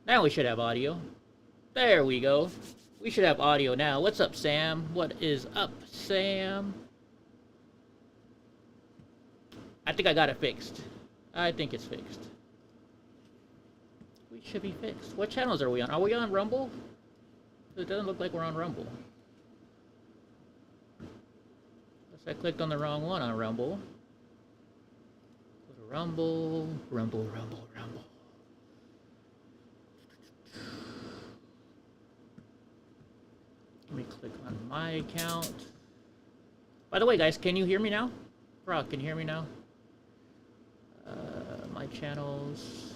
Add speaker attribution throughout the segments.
Speaker 1: Now we should have audio. There we go. We should have audio now. What's up, Sam? What is up, Sam? I think I got it fixed. I think it's fixed. We should be fixed. What channels are we on? Are we on Rumble? It doesn't look like we're on Rumble. Unless I clicked on the wrong one on Rumble. Go to Rumble, Rumble, Rumble, Rumble. Let me click on my account. By the way, guys, can you hear me now? Brock, can you hear me now? My channels.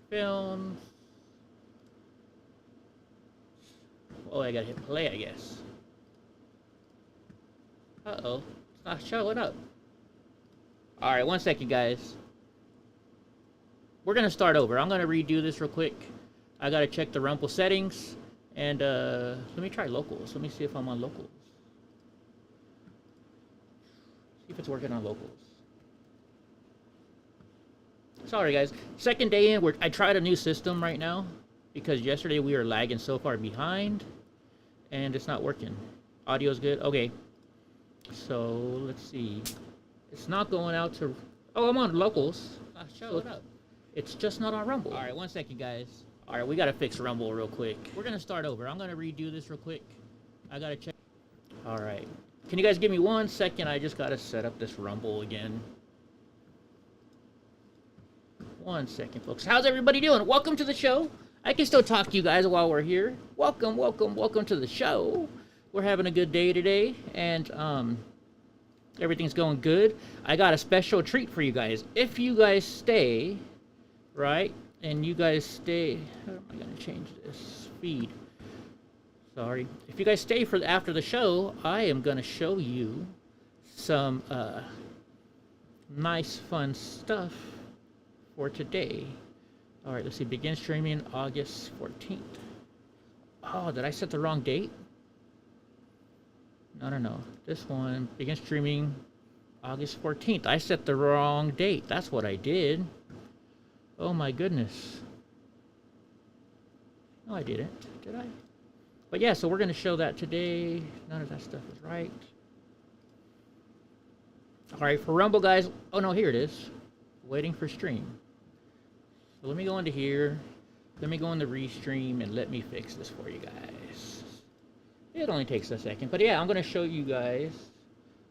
Speaker 1: Films. Oh, I gotta hit play, I guess. Uh-oh. It's not showing up. Alright, 1 second, guys. We're gonna start over. I'm gonna redo this real quick. I gotta check the Rumble settings. And, let me try locals. Let me see if I'm on locals. See if it's working on locals. Sorry, guys. Second day in, I tried a new system right now. Because yesterday we were lagging so far behind. And it's not working. Audio's good? Okay. So, let's see. It's not going out to... Oh, I'm on locals. Show it up. It's just not on Rumble. Alright, 1 second, guys. Alright, we gotta fix Rumble real quick. We're gonna start over. I'm gonna redo this real quick. I gotta check. Alright. Can you guys give me 1 second? I just gotta set up this Rumble again. 1 second, folks. How's everybody doing? Welcome to the show. I can still talk to you guys while we're here. Welcome, welcome, welcome to the show. We're having a good day today, and everything's going good. I got a special treat for you guys. If you guys stay, right, and you guys stay... How am I going to change this feed? Sorry. If you guys stay for after the show, I am going to show you some nice, fun stuff for today. All right, let's see. Begin streaming August 14th. Oh, did I set the wrong date? No. This one, begin streaming August 14th. I set the wrong date. That's what I did. Oh my goodness. No, I didn't. Did I? But yeah, so we're going to show that today. None of that stuff is right. All right, for Rumble, guys. Oh, no, here it is. Waiting for stream. So let me go into here. Let me go into restream and let me fix this for you guys. It only takes a second. But yeah, I'm going to show you guys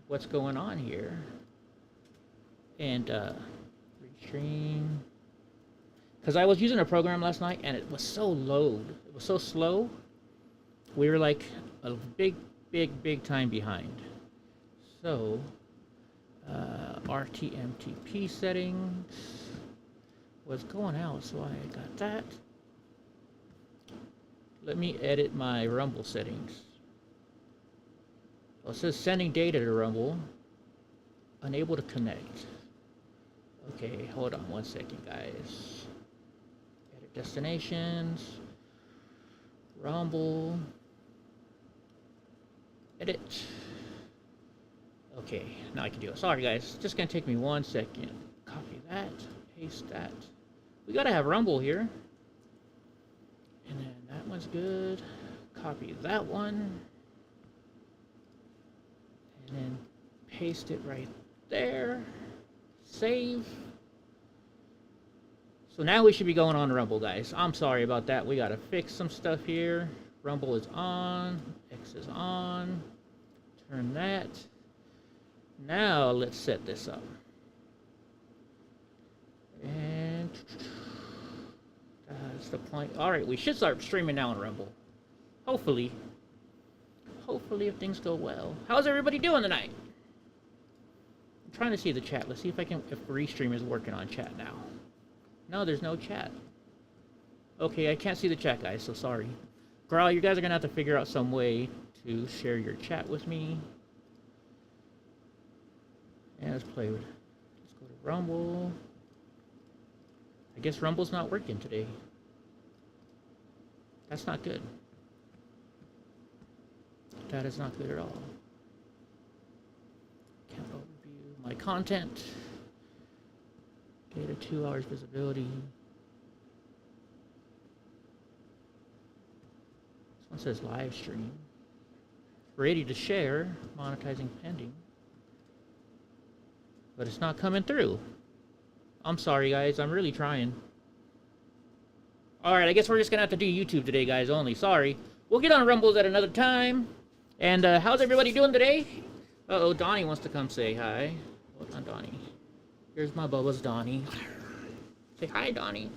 Speaker 1: what's going on here. And restream. Because I was using a program last night and it was so low. It was so slow. We were like a big time behind. So, RTMTP settings was going out, so I got that. Let me edit my Rumble settings. Well, it says sending data to Rumble. Unable to connect. Okay, hold on 1 second, guys. Edit destinations. Rumble. Edit. Okay, now I can do it. Sorry, guys. It's just gonna take me 1 second. Copy that. Paste that. We gotta have Rumble here. And then that one's good. Copy that one. And then paste it right there. Save. So now we should be going on Rumble, guys. I'm sorry about that. We gotta fix some stuff here. Rumble is on. X is on. Turn that. Now let's set this up. And that's the point. Alright, we should start streaming now on Rumble. Hopefully. Hopefully if things go well. How's everybody doing tonight? I'm trying to see the chat. Let's see if Restream is working on chat now. No, there's no chat. Okay, I can't see the chat, guys, so sorry. Growl, you guys are gonna have to figure out some way to share your chat with me. And let's play with it. Let's go to Rumble. I guess Rumble's not working today. That's not good. That is not good at all. Can't overview my content. Data 2 hours visibility. It says live stream. Ready to share. Monetizing pending. But it's not coming through. I'm sorry, guys. I'm really trying. Alright, I guess we're just going to have to do YouTube today, guys, only. Sorry. We'll get on Rumbles at another time. And how's everybody doing today? Uh-oh, Donnie wants to come say hi. Hold on, Donnie. Here's my Bubba's Donnie. Say hi, Donnie.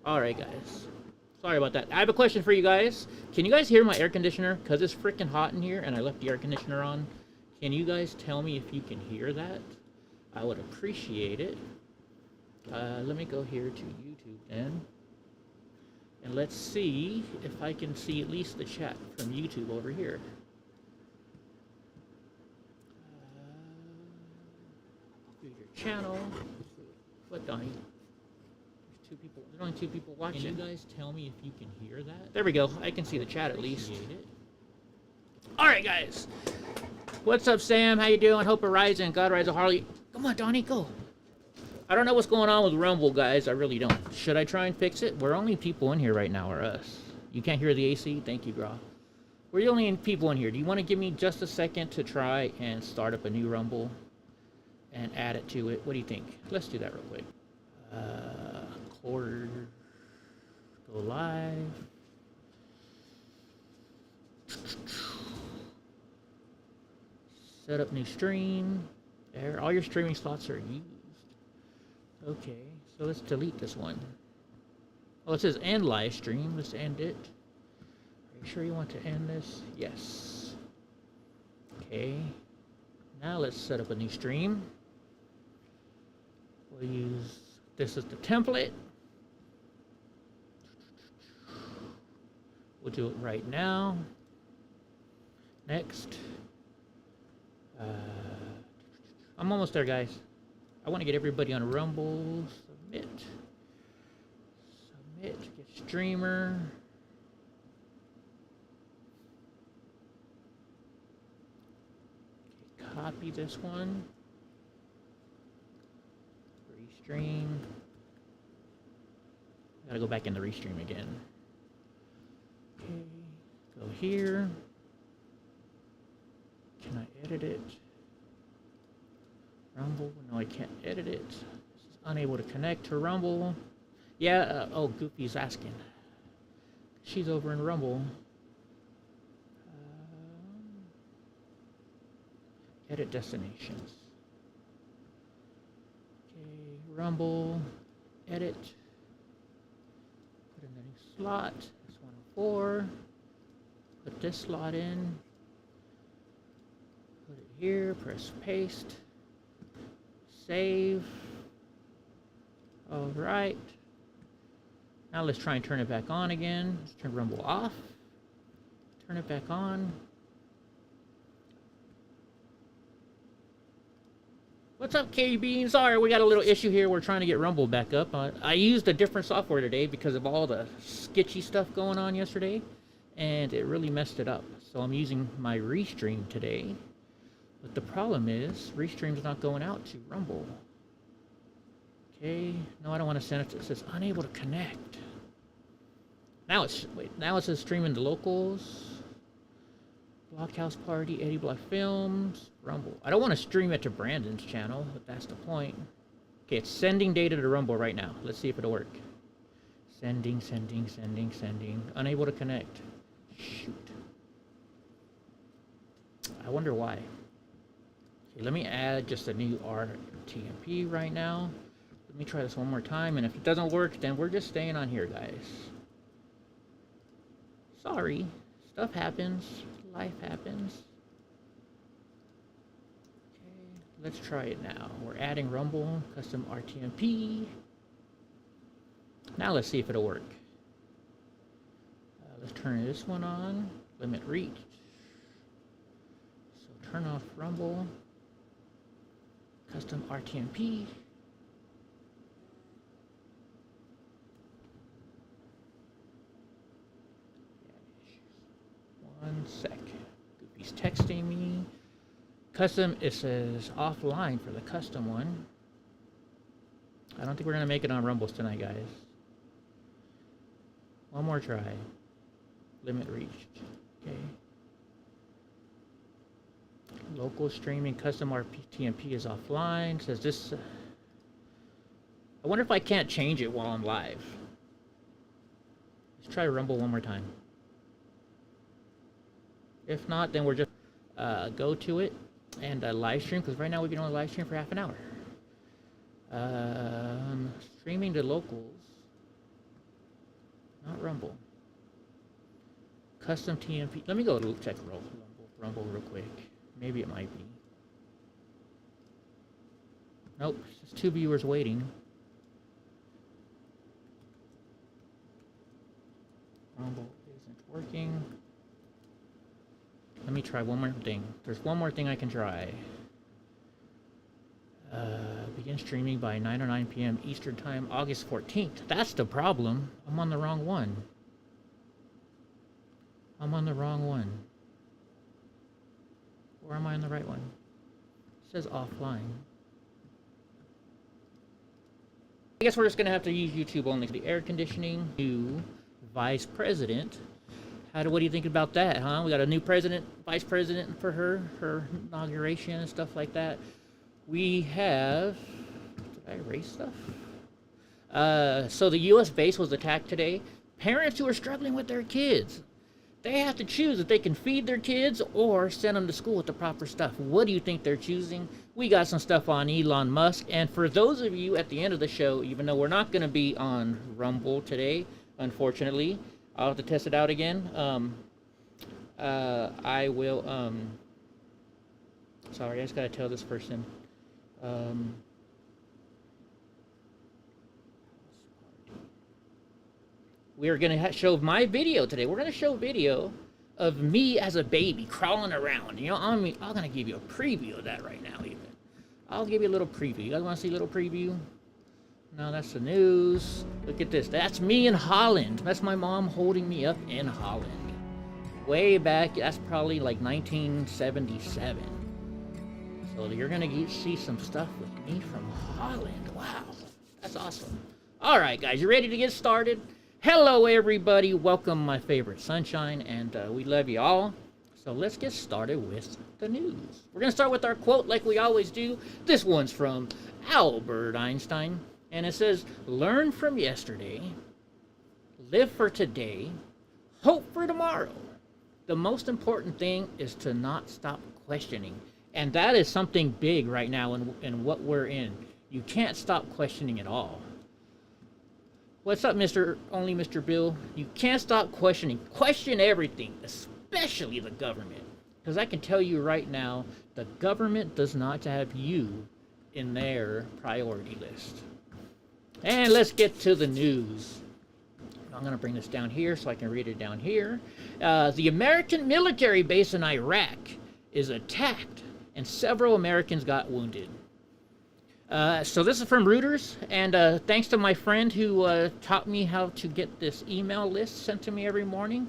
Speaker 1: Alright, guys. Sorry about that. I have a question for you guys. Can you guys hear my air conditioner? Because it's freaking hot in here, and I left the air conditioner on. Can you guys tell me if you can hear that? I would appreciate it. Let me go here to YouTube then. And let's see if I can see at least the chat from YouTube over here. Your channel. What, Donnie? There's 2 people. There's only 2 people watching. Can you guys tell me if you can hear that? There we go. I can see the chat at least. Alright, guys. What's up, Sam? How you doing? Hope Horizon. God Rise of Harley. Come on, Donnie, go. I don't know what's going on with Rumble, guys. I really don't. Should I try and fix it? We're only people in here right now, or us. You can't hear the AC? Thank you, Gra. We're the only people in here. Do you want to give me just a second to try and start up a new Rumble and add it to it? What do you think? Let's do that real quick. Record. Go live. Set up new stream. There. All your streaming slots are used. Okay, so let's delete this one. Oh, it says end live stream. Let's end it. Are you sure you want to end this? Yes. Okay. Now let's set up a new stream. We'll use this as the template. We'll do it right now. Next. I'm almost there, guys. I want to get everybody on Rumble. Submit. Submit. Get streamer. Okay, copy this one. Restream. Gotta go back in the restream again. Okay. Go here. Can I edit it? Rumble? No, I can't edit it. This is unable to connect to Rumble. Yeah, oh, Goofy's asking. She's over in Rumble. Edit destinations. Okay, Rumble. Edit. Put in the new slot. It's 104. Put this slot in. Put it here. Press paste. Save. All right. Now let's try and turn it back on again. Let's turn Rumble off. Turn it back on. What's up, KB? Sorry, we got a little issue here. We're trying to get Rumble back up. I used a different software today because of all the sketchy stuff going on yesterday, and it really messed it up. So I'm using my Restream today. But the problem is, Restream's not going out to Rumble. Okay, no, I don't want to send it. It says unable to connect. Now it's, wait, now it says streaming to locals. Blockhouse Party, Eddie Block Films, Rumble. I don't want to stream it to Brandon's channel, but that's the point. Okay, it's sending data to Rumble right now. Let's see if it'll work. Sending. Unable to connect. Shoot. I wonder why. Okay, let me add just a new RTMP right now. Let me try this one more time, and if it doesn't work, then we're just staying on here, guys. Sorry. Stuff happens. Life happens. Okay, let's try it now. We're adding Rumble, custom RTMP. Now let's see if it'll work. Let's turn this one on. Limit reach. So turn off Rumble. Custom RTMP. One sec. Goofy's texting me. Custom, it says offline for the custom one. I don't think we're going to make it on Rumbles tonight, guys. One more try. Limit reached. Okay. Local streaming custom RTMP is offline. Says this. I wonder if I can't change it while I'm live. Let's try Rumble one more time. If not, then we're just go to it and live stream, because right now we can only live stream for half an hour. Streaming to locals. Not Rumble. Custom TMP. Let me go check Rumble real quick. Maybe it might be. Nope, it's just 2 viewers waiting. Rumble isn't working. Let me try one more thing. There's one more thing I can try. Begin streaming by 9 or 9 p.m. Eastern Time, August 14th. That's the problem. I'm on the wrong one. I'm on the wrong one. Or am I on the right one? It says offline. I guess we're just going to have to use YouTube only. The air conditioning, new vice president. What do you think about that, huh? We got a new president, vice president for her inauguration and stuff like that. We have... Did I erase stuff? So the U.S. base was attacked today. Parents who are struggling with their kids, they have to choose if they can feed their kids or send them to school with the proper stuff. What do you think they're choosing? We got some stuff on Elon Musk. And for those of you at the end of the show, even though we're not going to be on Rumble today, unfortunately, I'll have to test it out again. I will, sorry, I just got to tell this person. We are going to show my video today. We're going to show a video of me as a baby crawling around. You know, I'm going to give you a preview of that right now even. I'll give you a little preview. You guys want to see a little preview? No, that's the news. Look at this. That's me in Holland. That's my mom holding me up in Holland. Way back, that's probably like 1977. So you're going to see some stuff with me from Holland. Wow, that's awesome. All right, guys, you ready to get started? Hello, everybody. Welcome, my favorite sunshine, and we love you all. So let's get started with the news. We're going to start with our quote like we always do. This one's from Albert Einstein, and it says, "Learn from yesterday, live for today, hope for tomorrow. The most important thing is to not stop questioning." And that is something big right now in what we're in. You can't stop questioning at all. What's up, Mr. Bill? You can't stop questioning. Question everything, especially the government. Because I can tell you right now, the government does not have you in their priority list. And let's get to the news. I'm going to bring this down here so I can read it down here. The American military base in Iraq is attacked, and several Americans got wounded. So this is from Reuters, and thanks to my friend who taught me how to get this email list sent to me every morning.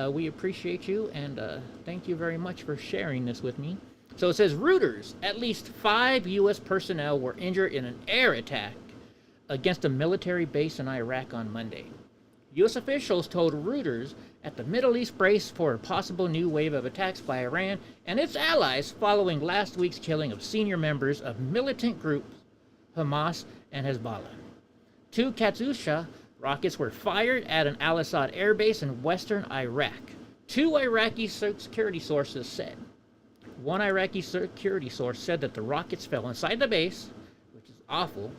Speaker 1: We appreciate you, and thank you very much for sharing this with me. So it says, Reuters, at least 5 U.S. personnel were injured in an air attack against a military base in Iraq on Monday. U.S. officials told Reuters at the Middle East brace for a possible new wave of attacks by Iran and its allies following last week's killing of senior members of militant groups Hamas and Hezbollah. 2 Katyusha rockets were fired at an al-Assad air base in western Iraq. 2 Iraqi security sources said. One Iraqi security source said that the rockets fell inside the base, which is awful.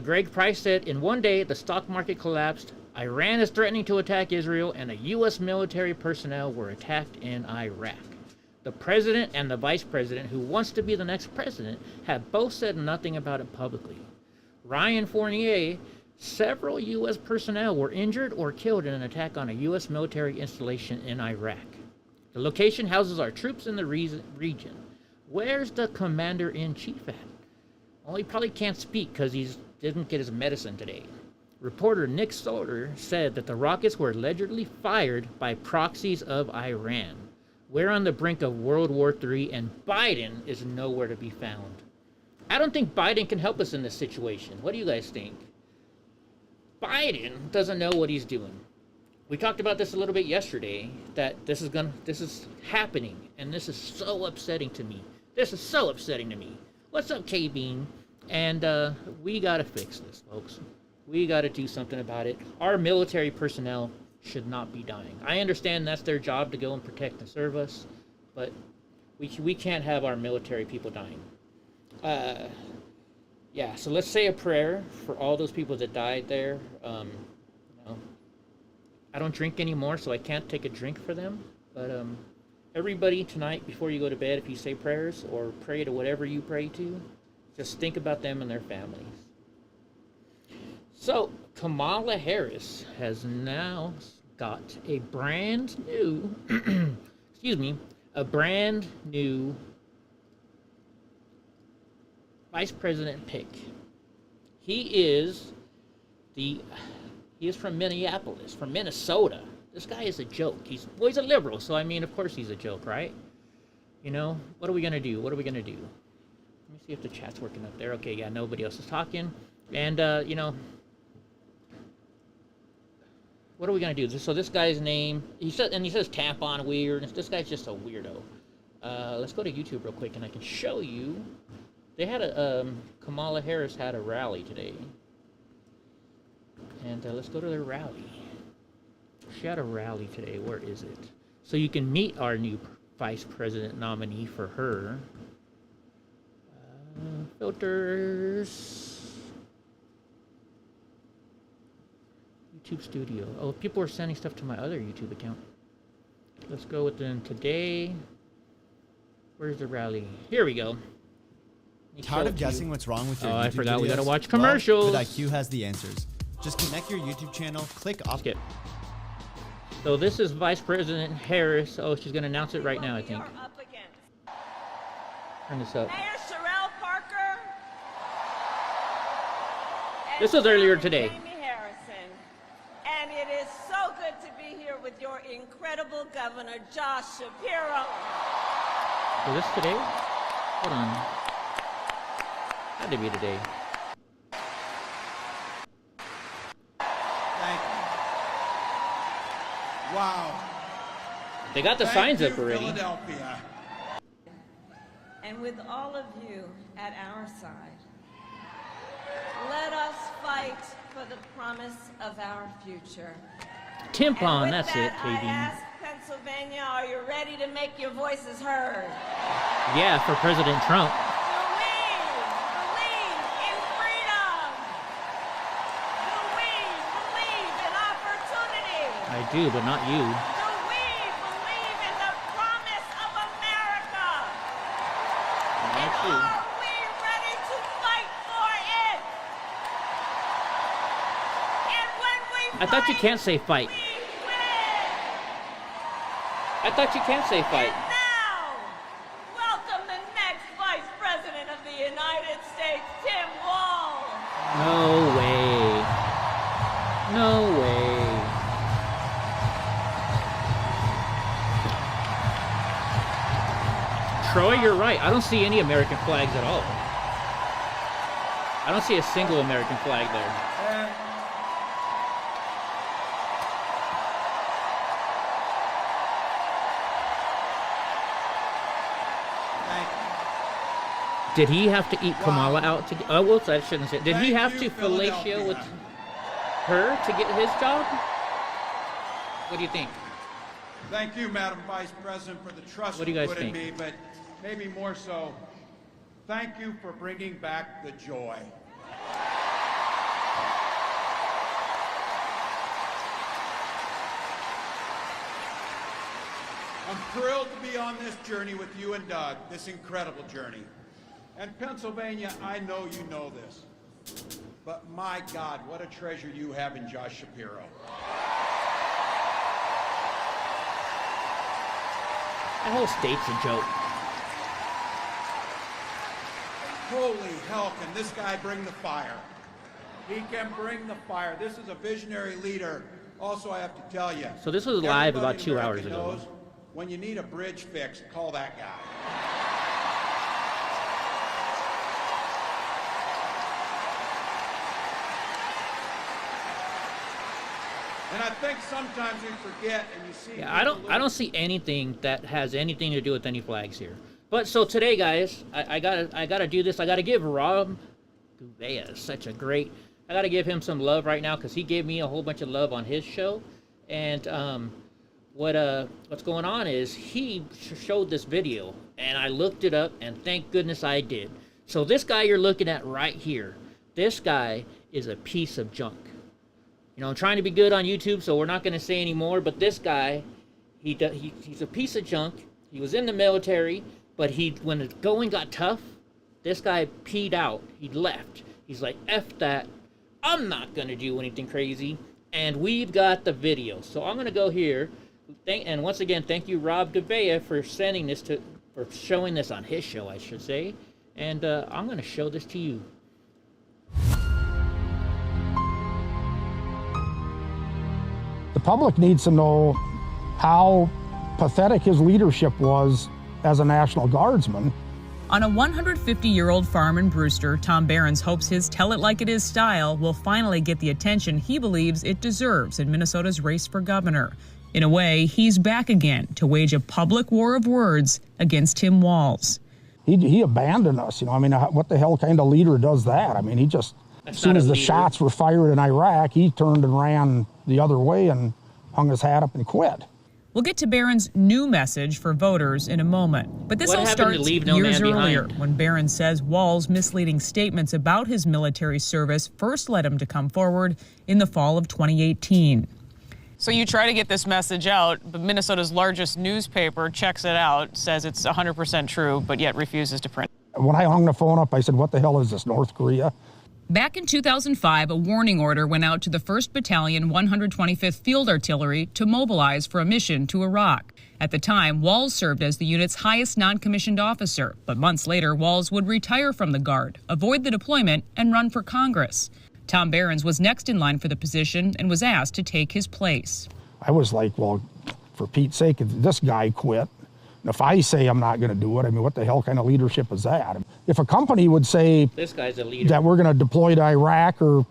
Speaker 1: Greg Price said, in one day, the stock market collapsed. Iran is threatening to attack Israel, and a U.S. military personnel were attacked in Iraq. The president and the vice president, who wants to be the next president, have both said nothing about it publicly. Ryan Fournier, several U.S. personnel were injured or killed in an attack on a U.S. military installation in Iraq. The location houses our troops in the region. Where's the commander-in-chief at? Well, he probably can't speak because he didn't get his medicine today. Reporter Nick Soder said that the rockets were allegedly fired by proxies of Iran. We're on the brink of World War III, and Biden is nowhere to be found. I don't think Biden can help us in this situation. What do you guys think? Biden doesn't know what he's doing. We talked about this a little bit yesterday, that this is happening, and this is so upsetting to me. This is so upsetting to me. What's up, K-Bean? And we gotta fix this, folks. We gotta do something about it. Our military personnel should not be dying. I understand that's their job to go and protect and serve us, but we can't have our military people dying. Yeah, so let's say a prayer for all those people that died there. I don't drink anymore, so I can't take a drink for them. But everybody tonight, before you go to bed, if you say prayers or pray to whatever you pray to, just think about them and their families. So, Kamala Harris has now got a brand new, a brand new vice president pick. He is from Minneapolis, from Minnesota. This guy is a joke. He's a liberal, so I mean, of course he's a joke, right? You know, what are we gonna do? What are we gonna do? Let me see if the chat's working up there. Okay, yeah, nobody else is talking. And you know, what are we gonna do? So this guy's name, he says tampon weird. This guy's just a weirdo. Let's go to YouTube real quick, and I can show you. They had Kamala Harris had a rally today. And let's go to their rally. She had a rally today. Where is it? So you can meet our new vice president nominee for her. Filters. YouTube Studio. Oh, people are sending stuff to my other YouTube account. Let's go with them today. Where's the rally? Here we go.
Speaker 2: Tired of guessing what's wrong with your YouTube
Speaker 1: I forgot
Speaker 2: videos?
Speaker 1: we gotta watch commercials.
Speaker 2: Well, VidIQ has the answers. Just connect your YouTube channel, click off.
Speaker 1: Skip. So this is Vice President Harris. Oh, she's gonna announce it right now, I think. Turn this up.
Speaker 3: Mayor Sherelle Parker.
Speaker 1: This was earlier today.
Speaker 3: Amy Harrison. And it is so good to be here with your incredible governor, Josh Shapiro.
Speaker 1: Was this today? Hold on. Had to be today.
Speaker 4: Thank you. Wow.
Speaker 1: They got the signs up already.
Speaker 4: Philadelphia.
Speaker 3: And with all of you at our side, let us fight for the promise of our future.
Speaker 1: Tampon, that's it,
Speaker 3: I
Speaker 1: KB.
Speaker 3: ask Pennsylvania, are you ready to make your voices heard?
Speaker 1: Yeah, for President Trump. I do, but not you.
Speaker 3: Do we believe in the promise of America? And are we ready to fight for it? And when we
Speaker 1: I thought you can't say fight.
Speaker 3: we win.
Speaker 1: I thought you can't say fight.
Speaker 3: And now, welcome the next Vice President of the United States, Tim Walz.
Speaker 1: No way. No way. Troy, you're right. I don't see any American flags at all. I don't see a single American flag there.
Speaker 4: Thank you.
Speaker 1: Did he have to eat Kamala out to get... Oh, well, I shouldn't say... Did he
Speaker 4: Thank
Speaker 1: have
Speaker 4: you,
Speaker 1: to fellatio with her to get his job? What do you think?
Speaker 4: Thank you, Madam Vice President, for the trust
Speaker 1: What do you guys
Speaker 4: put in
Speaker 1: think?
Speaker 4: me, but maybe more so, thank you for bringing back the joy. I'm thrilled to be on this journey with you and Doug, this incredible journey. And Pennsylvania, I know you know this, but my God, what a treasure you have in Josh Shapiro.
Speaker 1: That whole state's a joke.
Speaker 4: Holy hell, can this guy bring the fire? He can bring the fire. This is a visionary leader. Also, I have to tell you.
Speaker 1: So this was live
Speaker 4: everybody
Speaker 1: about 2
Speaker 4: in
Speaker 1: hours
Speaker 4: America
Speaker 1: ago.
Speaker 4: knows when you need a bridge fixed, call that guy. And I think sometimes we forget and you see...
Speaker 1: Yeah, I don't see anything that has anything to do with any flags here. But so today, guys, I gotta do this. I gotta give Rob Gouveia such a great... I gotta give him some love right now because he gave me a whole bunch of love on his show. And what's going on is he showed this video and I looked it up and thank goodness I did. So this guy you're looking at right here, this guy is a piece of junk. You know, I'm trying to be good on YouTube, so we're not going to say any more, but this guy, he's a piece of junk. He was in the military, but when the going got tough, this guy peed out. He left. He's like, F that. I'm not going to do anything crazy. And we've got the video. So I'm going to go here. And once again, thank you, Rob Gouveia, for for showing this on his show, I should say. And I'm going to show this to you.
Speaker 5: The public needs to know how pathetic his leadership was as a National Guardsman.
Speaker 6: On a 150-year-old farm in Brewster, Tom Behrens hopes his tell-it-like-it-is style will finally get the attention he believes it deserves in Minnesota's race for governor. In a way, he's back again to wage a public war of words against Tim Walz.
Speaker 5: He abandoned us, you know. I mean, what the hell kind of leader does that? I mean, he just, as soon as the shots were fired in Iraq, he turned and ran the other way and hung his hat up and quit.
Speaker 6: We'll get to Behrens' new message for voters in a moment. But this all starts years earlier when Behrens says Walz's misleading statements about his military service first led him to come forward in the fall of 2018.
Speaker 7: So you try to get this message out, but Minnesota's largest newspaper checks it out, says it's 100% true, but yet refuses to print.
Speaker 5: When I hung the phone up, I said, what the hell is this, North Korea?
Speaker 6: Back in 2005, a warning order went out to the 1st Battalion, 125th Field Artillery to mobilize for a mission to Iraq. At the time, Walz served as the unit's highest non-commissioned officer, but months later, Walz would retire from the Guard, avoid the deployment, and run for Congress. Tom Behrens was next in line for the position and was asked to take his place.
Speaker 5: I was like, well, for Pete's sake, if this guy quit, if I say I'm not going to do it, I mean, what the hell kind of leadership is that? If a company would say
Speaker 1: this guy's a leader,
Speaker 5: that we're going to deploy to Iraq or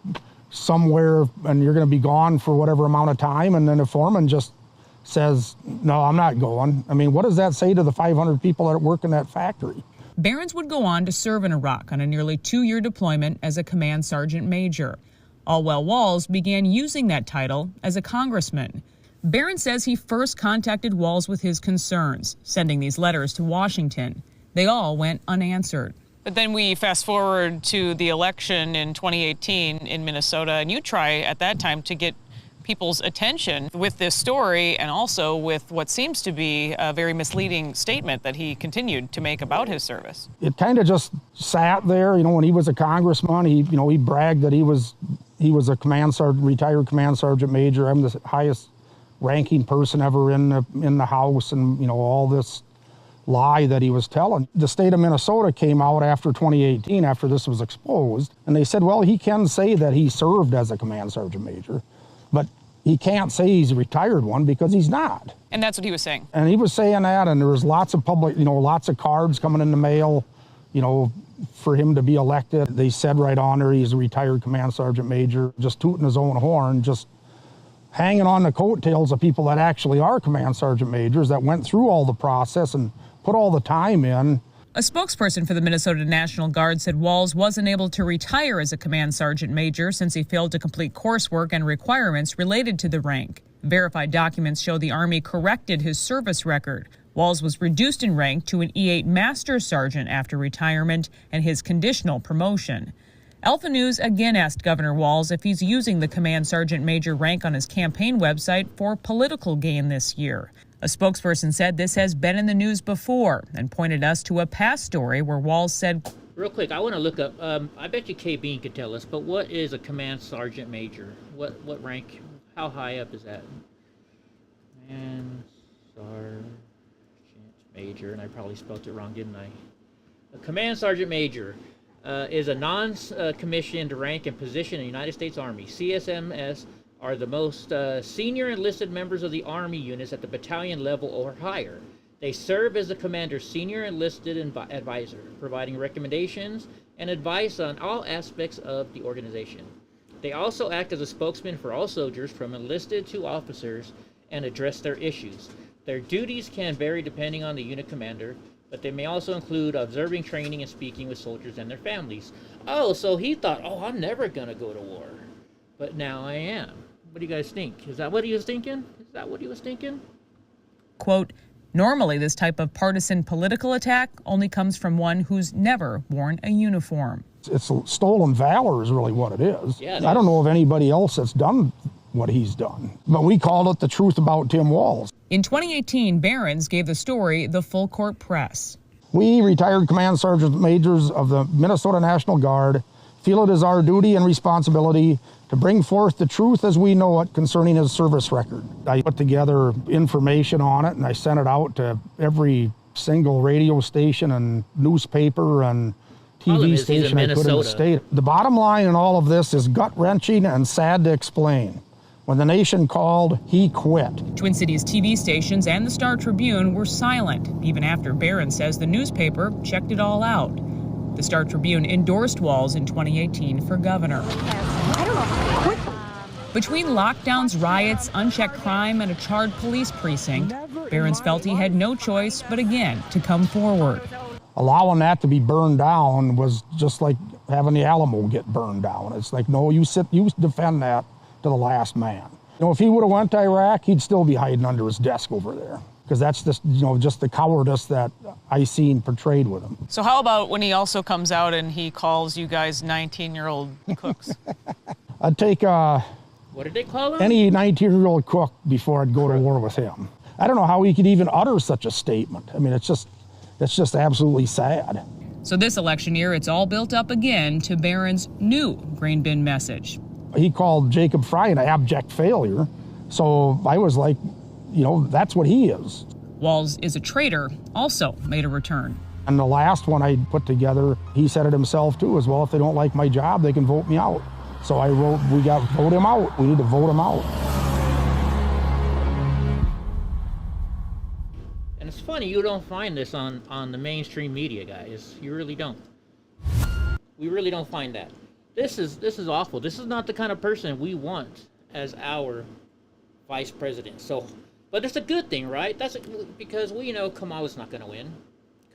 Speaker 5: somewhere and you're going to be gone for whatever amount of time, and then the foreman just says, no, I'm not going. I mean, what does that say to the 500 people that work in that factory?
Speaker 6: Behrens would go on to serve in Iraq on a nearly 2-year deployment as a command sergeant major. All while Walz began using that title as a congressman. Behrens says he first contacted Walz with his concerns, sending these letters to Washington. They all went unanswered.
Speaker 7: But then we fast forward to the election in 2018 in Minnesota, and you try at that time to get people's attention with this story and also with what seems to be a very misleading statement that he continued to make about his service.
Speaker 5: It kind of just sat there, you know, when he was a congressman, he bragged that he was a command sergeant, retired command sergeant major. I'm the highest ranking person ever in the House, and, you know, all this lie that he was telling. The state of Minnesota came out after 2018, after this was exposed, and they said, well, he can say that he served as a command sergeant major, but he can't say he's a retired one because he's not.
Speaker 7: And that's what he was saying.
Speaker 5: And he was saying that, and there was lots of public, you know, lots of cards coming in the mail, you know, for him to be elected. They said right on there he's a retired command sergeant major, just tooting his own horn, just hanging on the coattails of people that actually are command sergeant majors that went through all the process and put all the time in.
Speaker 6: A spokesperson for the Minnesota National Guard said Walz wasn't able to retire as a command sergeant major since he failed to complete coursework and requirements related to the rank. Verified documents show the Army corrected his service record. Walz was reduced in rank to an E8 Master Sergeant after retirement and his conditional promotion. Alpha News again asked Governor Walz if he's using the command sergeant major rank on his campaign website for political gain this year. A spokesperson said this has been in the news before and pointed us to a past story where Walz said,
Speaker 1: real quick, I want to look up, I bet you K. Bean could tell us, but what is a command sergeant major? What rank, how high up is that? Command sergeant major, and I probably spelled it wrong, didn't I? A command sergeant major is a non-commissioned rank and position in the United States Army. CSMS are the most senior enlisted members of the Army units at the battalion level or higher. They serve as the commander's senior enlisted advisor, providing recommendations and advice on all aspects of the organization. They also act as a spokesman for all soldiers, from enlisted to officers, and address their issues. Their duties can vary depending on the unit commander, but they may also include observing, training, and speaking with soldiers and their families. Oh, so he thought, oh, I'm never going to go to war. But now I am. What do you guys think? Is that what he was thinking? Is that what he was thinking?
Speaker 6: Quote, normally this type of partisan political attack only comes from one who's never worn a uniform.
Speaker 5: It's stolen valor is really what it is.
Speaker 1: Yeah,
Speaker 5: I don't know of anybody else that's done what he's done. But we called it the truth about Tim Walz.
Speaker 6: In 2018, Barron's gave the story the full court press.
Speaker 5: We, retired command sergeant majors of the Minnesota National Guard, feel it is our duty and responsibility to bring forth the truth as we know it concerning his service record. I put together information on it and I sent it out to every single radio station and newspaper and TV station I put in the state. The bottom line in all of this is gut-wrenching and sad to explain. When the nation called, he quit.
Speaker 6: Twin Cities TV stations and the Star Tribune were silent, even after Barron says the newspaper checked it all out. The Star Tribune endorsed Walz in 2018 for governor. Between lockdowns, riots, unchecked crime, and a charred police precinct, Barron's felt he had no choice but again to come forward.
Speaker 5: Allowing that to be burned down was just like having the Alamo get burned down. It's like, no, you defend that to the last man. You know, if he would have went to Iraq, he'd still be hiding under his desk over there. Because that's just the cowardice that I seen portrayed with him.
Speaker 7: So how about when he also comes out and he calls you guys 19-year-old cooks?
Speaker 5: I'd take
Speaker 1: What did they call him?
Speaker 5: any 19-year-old cook before I'd go to war with him. I don't know how he could even utter such a statement. I mean, it's just absolutely sad.
Speaker 6: So this election year, it's all built up again to Barron's new grain bin message.
Speaker 5: He called Jacob Fry an abject failure. So I was like, that's what he is.
Speaker 6: Walz is a traitor, also made a return.
Speaker 5: And the last one I put together, he said it himself too, as well, if they don't like my job, they can vote me out. So I wrote, vote him out. We need to vote him out.
Speaker 1: And it's funny, you don't find this on the mainstream media, guys. You really don't. We really don't find that. This is awful. This is not the kind of person we want as our vice president. So, but it's a good thing, right? Because we know Kamala's not going to win.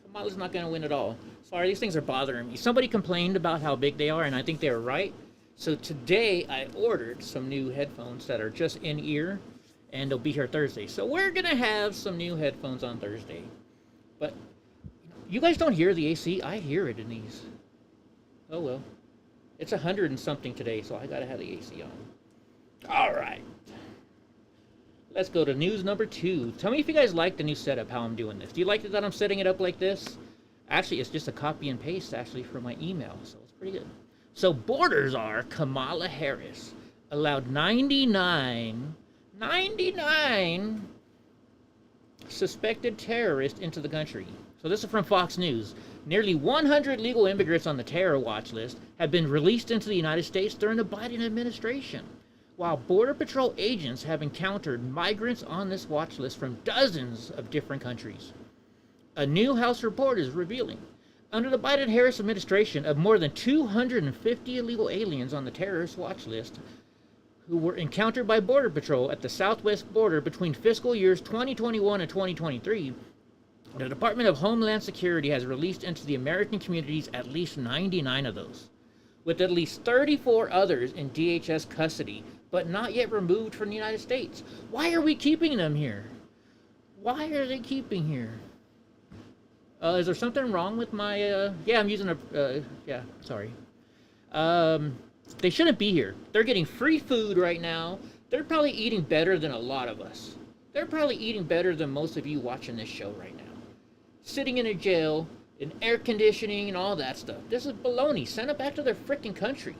Speaker 1: Kamala's not going to win at all. Sorry, these things are bothering me. Somebody complained about how big they are, and I think they were right. So today I ordered some new headphones that are just in ear, and they'll be here Thursday. So we're going to have some new headphones on Thursday. But you guys don't hear the AC? I hear it in these. Oh well. It's 100 and something today, so I gotta have the AC on. All right. Let's go to news number 2. Tell me if you guys like the new setup, how I'm doing this. Do you like it that I'm setting it up like this? Actually, it's just a copy and paste, actually, from my email, so it's pretty good. So, borders are Kamala Harris allowed 99 suspected terrorists into the country. So this is from Fox News. Nearly 100 legal immigrants on the terror watch list have been released into the United States during the Biden administration, while Border Patrol agents have encountered migrants on this watch list from dozens of different countries. A new House report is revealing, under the Biden-Harris administration, of more than 250 illegal aliens on the terrorist watch list who were encountered by Border Patrol at the southwest border between fiscal years 2021 and 2023, the Department of Homeland Security has released into the American communities at least 99 of those, with at least 34 others in DHS custody, but not yet removed from the United States. Why are we keeping them here? Why are they keeping here? Is there something wrong with my, yeah, I'm using sorry. They shouldn't be here. They're getting free food right now. They're probably eating better than a lot of us. They're probably eating better than most of you watching this show right now. Sitting in a jail, in air conditioning and all that stuff. This is baloney. Send them back to their freaking country.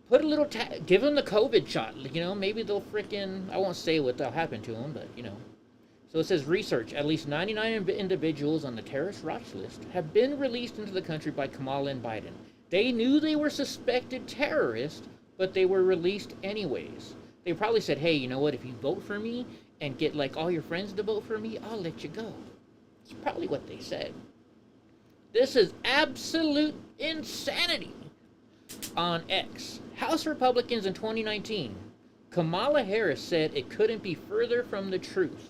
Speaker 1: Put a little, give them the COVID shot. Maybe they'll freaking, I won't say what will happen to them, but So it says research. At least 99 individuals on the terrorist watch list have been released into the country by Kamala and Biden. They knew they were suspected terrorists, but they were released anyways. They probably said, hey, you know what? If you vote for me and get all your friends to vote for me, I'll let you go. It's probably what they said. This is absolute insanity. On X, House Republicans in 2019, Kamala Harris said it couldn't be further from the truth.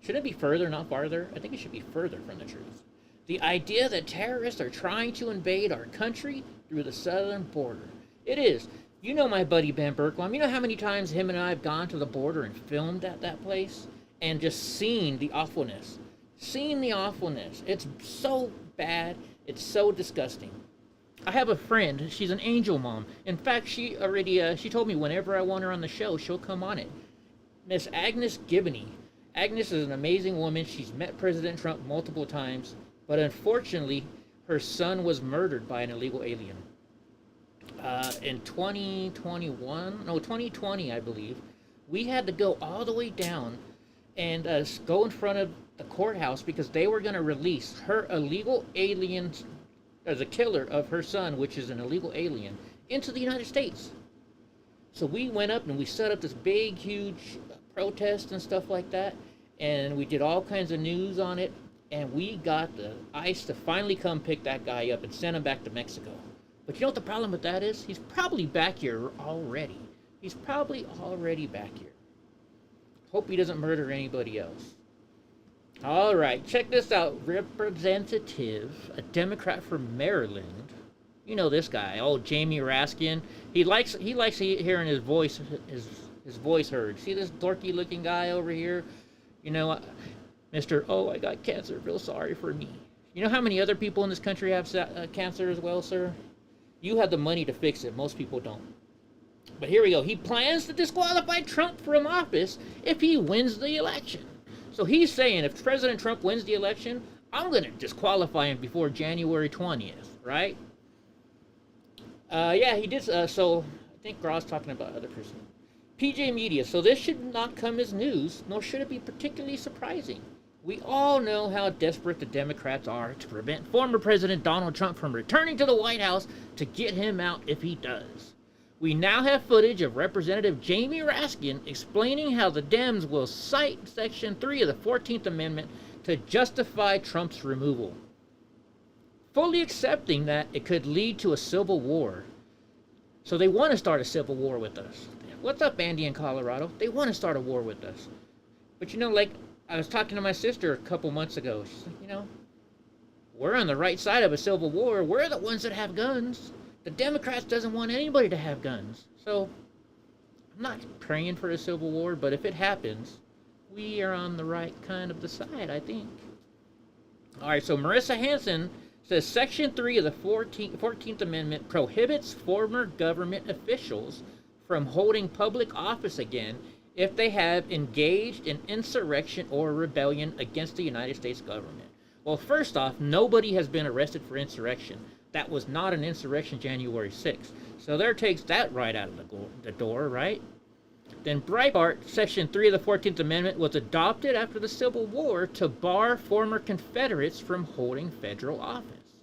Speaker 1: Should it be further, not farther? I think it should be further from the truth. The idea that terrorists are trying to invade our country through the southern border. It is. You know my buddy Ben Berkbaum. You know how many times him and I have gone to the border and filmed at that place and just seen the awfulness. Seen the awfulness. It's so bad. It's so disgusting. I have a friend. She's an angel mom. In fact, she told me whenever I want her on the show, she'll come on it. Miss Agnes Gibney. Agnes is an amazing woman. She's met President Trump multiple times, but unfortunately, her son was murdered by an illegal alien. In 2020, I believe, we had to go all the way down and go in front of the courthouse because they were going to release her illegal alien, as a killer of her son, which is an illegal alien, into the United States. So we went up and we set up this big, huge protest and stuff like that, and we did all kinds of news on it, and we got the ICE to finally come pick that guy up and send him back to Mexico. But you know what the problem with that is? He's probably back here already. He's probably already back here. Hope he doesn't murder anybody else. All right, check this out. Representative, a Democrat from Maryland. You know this guy, old Jamie Raskin. He likes hearing his voice heard. See this dorky looking guy over here? You know, Mr. Oh, I got cancer. Feel sorry for me. You know how many other people in this country have cancer as well, sir? You have the money to fix it. Most people don't. But here we go. He plans to disqualify Trump from office if he wins the election. So he's saying if President Trump wins the election, I'm going to disqualify him before January 20th, right? Yeah, he did. So I think Graw's talking about other person. PJ Media. So this should not come as news, nor should it be particularly surprising. We all know how desperate the Democrats are to prevent former President Donald Trump from returning to the White House to get him out if he does. We now have footage of Representative Jamie Raskin explaining how the Dems will cite Section 3 of the 14th Amendment to justify Trump's removal, fully accepting that it could lead to a civil war. So they want to start a civil war with us. What's up, Andy in Colorado? They want to start a war with us. But you know, like, I was talking to my sister a couple months ago. She's like, you know, we're on the right side of a civil war. We're the ones that have guns. The Democrats doesn't want anybody to have guns. So I'm not praying for a civil war, but if it happens, we are on the right kind of the side, I think. All right, so Marissa Hanson says Section 3 of the 14th Amendment prohibits former government officials from holding public office again if they have engaged in insurrection or rebellion against the United States government. Well, first off, nobody has been arrested for insurrection. That was not an insurrection January 6th. So there takes that right out of the door, right? Then Breitbart, Section 3 of the 14th Amendment was adopted after the Civil War to bar former Confederates from holding federal office.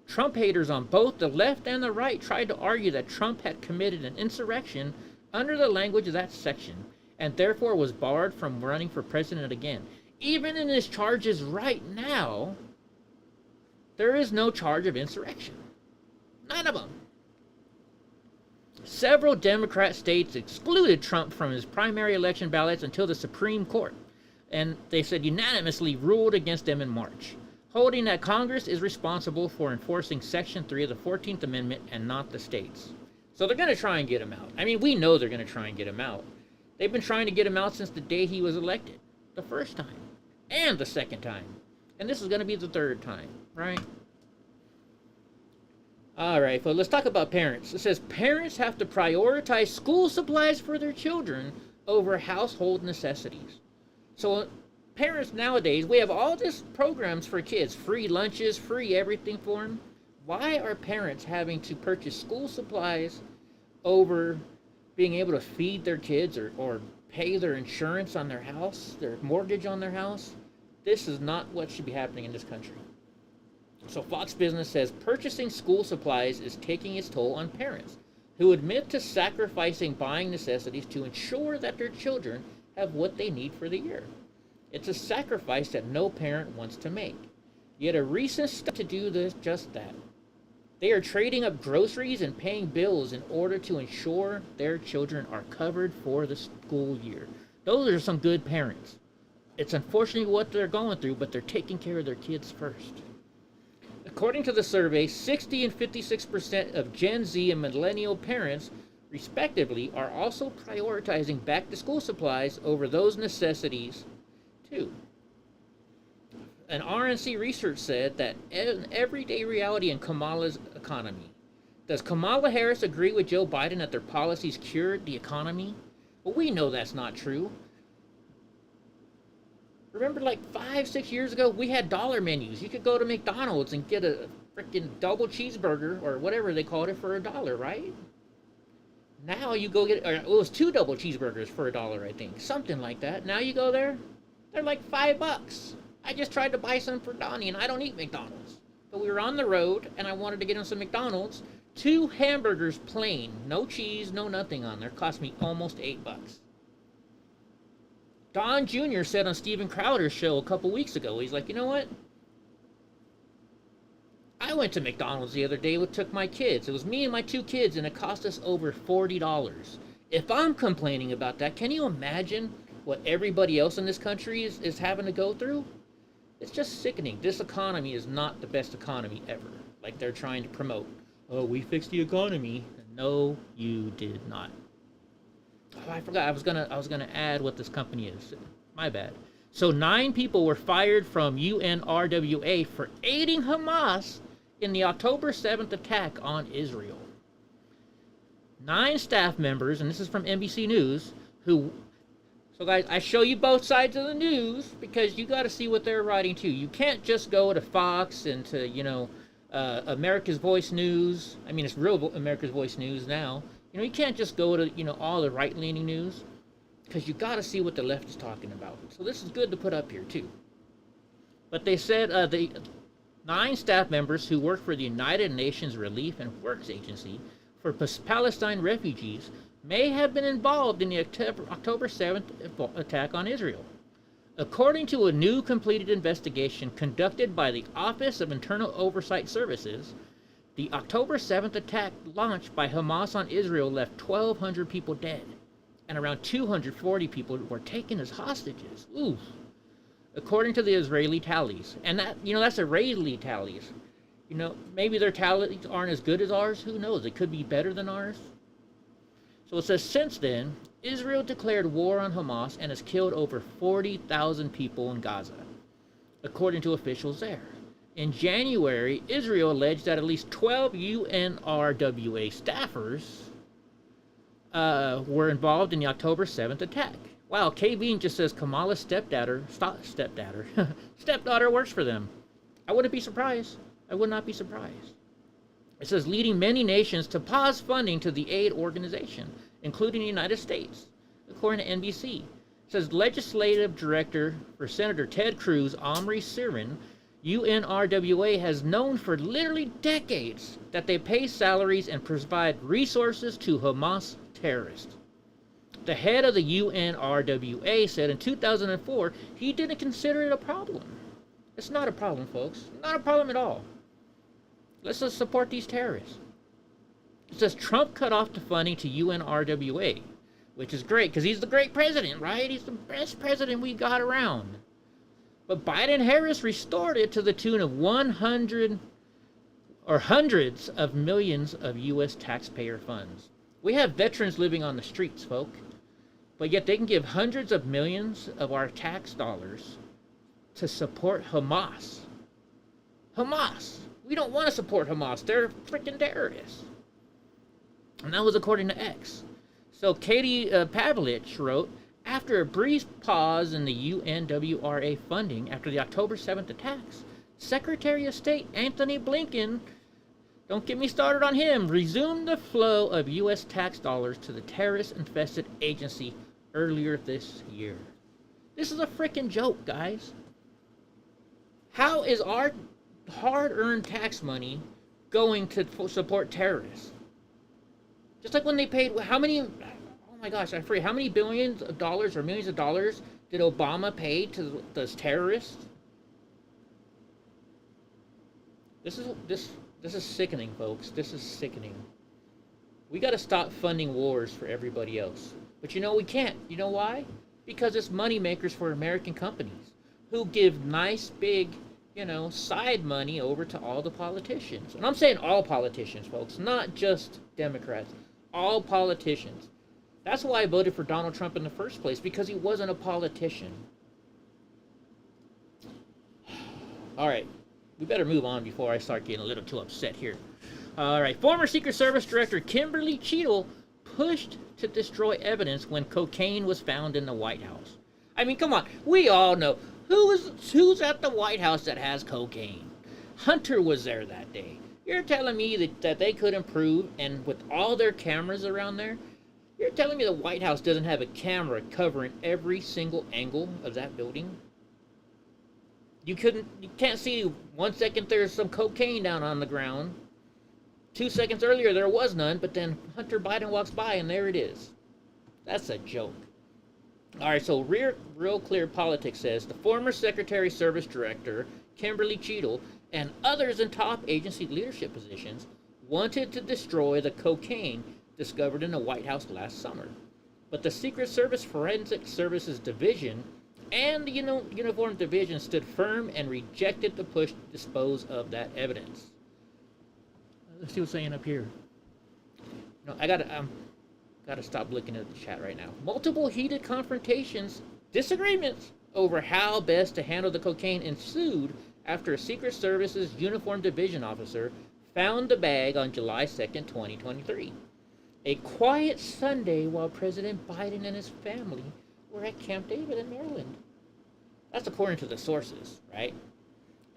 Speaker 1: Trump haters on both the left and the right tried to argue that Trump had committed an insurrection under the language of that section, and therefore was barred from running for president again. Even in his charges right now, there is no charge of insurrection. None of them. Several Democrat states excluded Trump from his primary election ballots until the Supreme Court, and they said unanimously ruled against them in March, holding that Congress is responsible for enforcing Section 3 of the 14th Amendment and not the states. So they're going to try and get him out. I mean, we know they're going to try and get him out. They've been trying to get him out since the day he was elected. The first time. And the second time. And this is going to be the third time, right? All right, so let's talk about parents. It says parents have to prioritize school supplies for their children over household necessities. So parents nowadays, we have all these programs for kids. Free lunches, free everything for them. Why are parents having to purchase school supplies over being able to feed their kids or pay their insurance on their house, their mortgage on their house? This is not what should be happening in this country. So Fox Business says purchasing school supplies is taking its toll on parents who admit to sacrificing buying necessities to ensure that their children have what they need for the year. It's a sacrifice that no parent wants to make. Yet a recent study to do this just that. They are trading up groceries and paying bills in order to ensure their children are covered for the school year. Those are some good parents. It's unfortunately what they're going through, but they're taking care of their kids first. According to the survey, 60 and 56% of Gen Z and millennial parents, respectively, are also prioritizing back-to-school supplies over those necessities, too. An RNC research said that an everyday reality in Kamala's economy. Does Kamala Harris agree with Joe Biden that their policies cured the economy? Well, we know that's not true. Remember, like 5-6 years ago, we had dollar menus. You could go to McDonald's and get a freaking double cheeseburger or whatever they called it for $1, right? Now you go get, or it was 2 double cheeseburgers for $1, I think, something like that. Now you go there, they're like $5. I just tried to buy some for Donnie, and I don't eat McDonald's. But we were on the road, and I wanted to get him some McDonald's. 2 hamburgers plain, no cheese, no nothing on there, cost me almost $8. Don Jr. said on Steven Crowder's show a couple weeks ago, he's like, you know what? I went to McDonald's the other day and took my kids. It was me and my 2 kids, and it cost us over $40. If I'm complaining about that, can you imagine what everybody else in this country is having to go through? It's just sickening. This economy is not the best economy ever, like they're trying to promote. Oh, we fixed the economy. No, you did not. Oh, I forgot. I was gonna add what this company is. My bad. So 9 people were fired from UNRWA for aiding Hamas in the October 7th attack on Israel. 9 staff members, and this is from NBC News, who... So guys, I show you both sides of the news because you got to see what they're writing too. You can't just go to Fox and to, America's Voice News. I mean, it's real America's Voice News now. You can't just go to, all the right-leaning news because you got to see what the left is talking about. So this is good to put up here too. But they said the 9 staff members who work for the United Nations Relief and Works Agency for Palestine refugees may have been involved in the October 7th attack on Israel. According to a new completed investigation conducted by the Office of Internal Oversight Services, the October 7th attack launched by Hamas on Israel left 1,200 people dead, and around 240 people were taken as hostages. Ooh. According to the Israeli tallies. And that's Israeli tallies. Maybe their tallies aren't as good as ours. Who knows? It could be better than ours. So it says, since then, Israel declared war on Hamas and has killed over 40,000 people in Gaza, according to officials there. In January, Israel alleged that at least 12 UNRWA staffers were involved in the October 7th attack. Wow, KV just says Kamala's stepdaughter works for them. I wouldn't be surprised. I would not be surprised. It says leading many nations to pause funding to the aid organization, including the United States, according to NBC. It says legislative director for Senator Ted Cruz, Omri Sirin, UNRWA has known for literally decades that they pay salaries and provide resources to Hamas terrorists. The head of the UNRWA said in 2004 he didn't consider it a problem. It's not a problem, folks. Not a problem at all. Let's just support these terrorists. It says Trump cut off the funding to UNRWA, which is great because he's the great president, right? He's the best president we got around. But Biden and Harris restored it to the tune of 100 or hundreds of millions of U.S. taxpayer funds. We have veterans living on the streets, folk, but yet they can give hundreds of millions of our tax dollars to support Hamas. Hamas. We don't want to support Hamas. They're freaking terrorists. And that was according to X. So Katie Pavlich wrote, after a brief pause in the UNWRA funding after the October 7th attacks, Secretary of State Anthony Blinken, don't get me started on him, resumed the flow of U.S. tax dollars to the terrorist-infested agency earlier this year. This is a freaking joke, guys. How is our hard-earned tax money going to support terrorists? Just like when they paid, how many, oh my gosh, I forget, how many billions of dollars or millions of dollars did Obama pay to those terrorists? This is sickening, folks. This is sickening. We got to stop funding wars for everybody else. But you know, we can't. You know why? Because it's money makers for American companies who give nice, big, you know, side money over to all the politicians. And I'm saying all politicians, folks, not just Democrats. All politicians. That's why I voted for Donald Trump in the first place, because he wasn't a politician. All right. We better move on before I start getting a little too upset here. All right. Former Secret Service Director Kimberly Cheadle pushed to destroy evidence when cocaine was found in the White House. I mean, come on. We all know. Who's at the White House that has cocaine? Hunter was there that day. You're telling me that they couldn't prove, and with all their cameras around there, you're telling me the White House doesn't have a camera covering every single angle of that building? You can't see 1 second there's some cocaine down on the ground. 2 seconds earlier there was none, but then Hunter Biden walks by and there it is. That's a joke. All right, so Real Clear Politics says the former Secretary Service Director, Kimberly Cheadle, and others in top agency leadership positions wanted to destroy the cocaine discovered in the White House last summer. But the Secret Service Forensic Services Division and the Uniform Division stood firm and rejected the push to dispose of that evidence. Let's see what's saying up here. No, I gotta stop looking at the chat right now. Multiple heated confrontations, disagreements over how best to handle the cocaine ensued after a Secret Service's Uniform Division officer found the bag on July 2nd, 2023. A quiet Sunday while President Biden and his family were at Camp David in Maryland. That's according to the sources, right?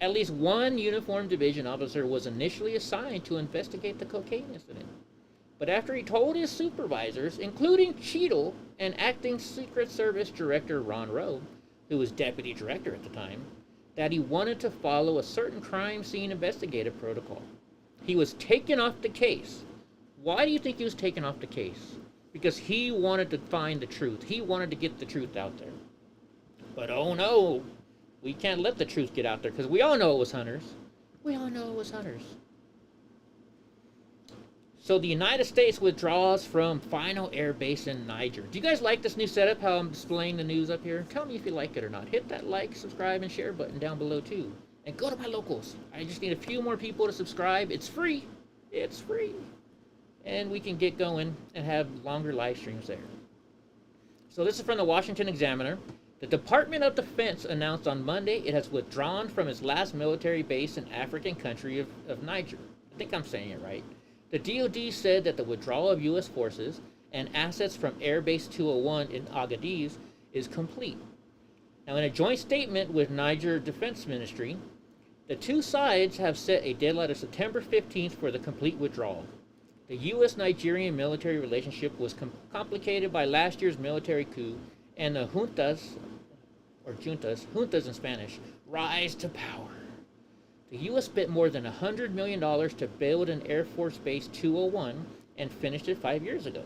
Speaker 1: At least one Uniform Division officer was initially assigned to investigate the cocaine incident. But after he told his supervisors, including Cheadle and acting Secret Service Director Ron Rowe, who was deputy director at the time, that he wanted to follow a certain crime scene investigative protocol, he was taken off the case. Why do you think he was taken off the case? Because he wanted to find the truth. He wanted to get the truth out there. But oh no, we can't let the truth get out there because we all know it was Hunter's. We all know it was Hunter's. So the United States withdraws from final air base in Niger. Do you guys like this new setup, how I'm displaying the news up here? Tell me if you like it or not. Hit that like, subscribe, and share button down below too. And go to my locals. I just need a few more people to subscribe. It's free. It's free. And we can get going and have longer live streams there. So this is from the Washington Examiner. The Department of Defense announced on Monday it has withdrawn from its last military base in African country of Niger. I think I'm saying it right. The DoD said that the withdrawal of U.S. forces and assets from Air Base 201 in Agadez is complete. Now, in a joint statement with Niger Defense Ministry, the two sides have set a deadline of September 15th for the complete withdrawal. The U.S.-Nigerian military relationship was complicated by last year's military coup and the juntas in Spanish, rise to power. The U.S. spent more than $100 million to build an Air Force Base 201 and finished it 5 years ago.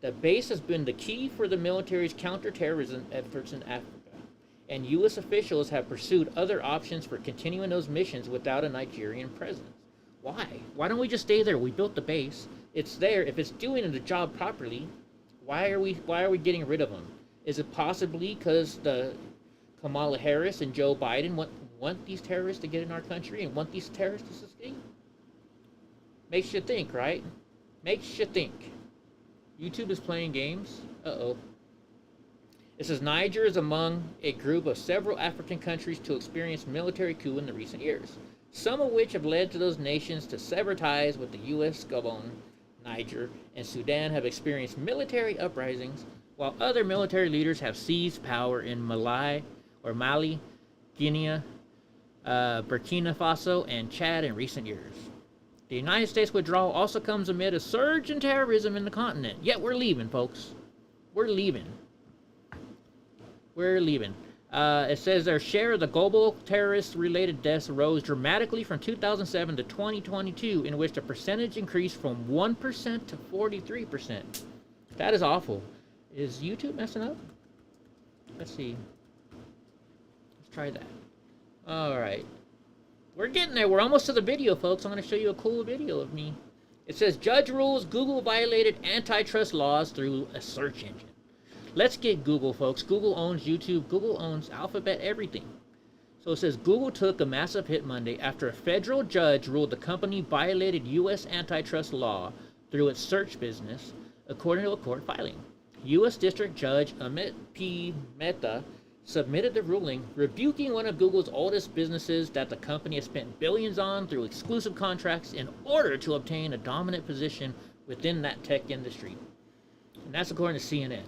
Speaker 1: The base has been the key for the military's counterterrorism efforts in Africa, and U.S. officials have pursued other options for continuing those missions without a Nigerian presence. Why? Why don't we just stay there? We built the base. It's there. If it's doing the job properly, why are we getting rid of them? Is it possibly because the Kamala Harris and Joe Biden want these terrorists to get in our country and want these terrorists to succeed? Makes you think, right? Makes you think. YouTube is playing games. Uh-oh. It says Niger is among a group of several African countries to experience military coup in the recent years, some of which have led to those nations to sever ties with the U.S. Gabon, Niger, and Sudan have experienced military uprisings, while other military leaders have seized power in Mali, Guinea, Burkina Faso, and Chad in recent years. The United States withdrawal also comes amid a surge in terrorism in the continent. Yet we're leaving, folks. We're leaving. We're leaving. It says their share of the global terrorist-related deaths rose dramatically from 2007 to 2022, in which the percentage increased from 1% to 43%. That is awful. Is YouTube messing up? Let's see. Let's try that. All right. We're getting there. We're almost to the video, folks. I'm going to show you a cool video of me. It says, Judge rules Google violated antitrust laws through a search engine. Let's get Google, folks. Google owns YouTube. Google owns Alphabet, everything. So it says, Google took a massive hit Monday after a federal judge ruled the company violated U.S. antitrust law through its search business, according to a court filing. U.S. District Judge Amit P. Mehta submitted the ruling, rebuking one of Google's oldest businesses that the company has spent billions on through exclusive contracts in order to obtain a dominant position within that tech industry. And that's according to CNN.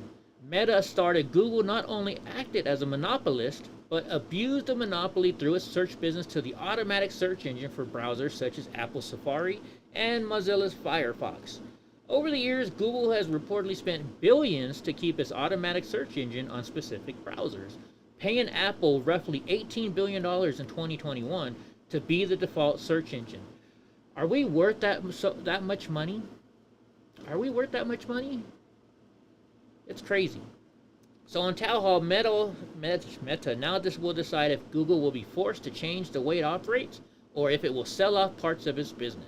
Speaker 1: Meta started Google not only acted as a monopolist, but abused the monopoly through its search business to the automatic search engine for browsers such as Apple Safari and Mozilla's Firefox. Over the years, Google has reportedly spent billions to keep its automatic search engine on specific browsers, paying Apple roughly $18 billion in 2021 to be the default search engine. Are we worth that much money? Are we worth that much money? It's crazy. So on Town Hall, Meta now this will decide if Google will be forced to change the way it operates or if it will sell off parts of its business.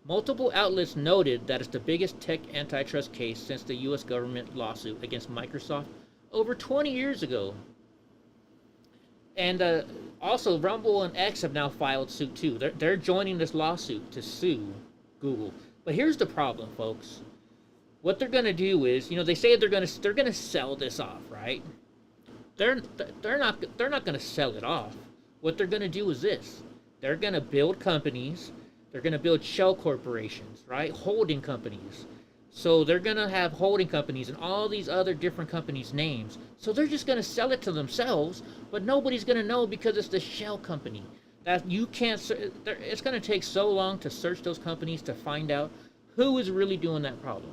Speaker 1: Multiple outlets noted that it's the biggest tech antitrust case since the U.S. government lawsuit against Microsoft over 20 years ago. And also, Rumble and X have now filed suit too. They're joining this lawsuit to sue Google. But here's the problem, folks. What they're going to do is, they say they're going to sell this off, right? They're not going to sell it off. What they're going to do is this. They're going to build companies. They're going to build shell corporations, right? Holding companies. So they're going to have holding companies and all these other different companies' names. So they're just going to sell it to themselves, but nobody's going to know because it's the shell company. That you can't. It's going to take so long to search those companies to find out who is really doing that problem.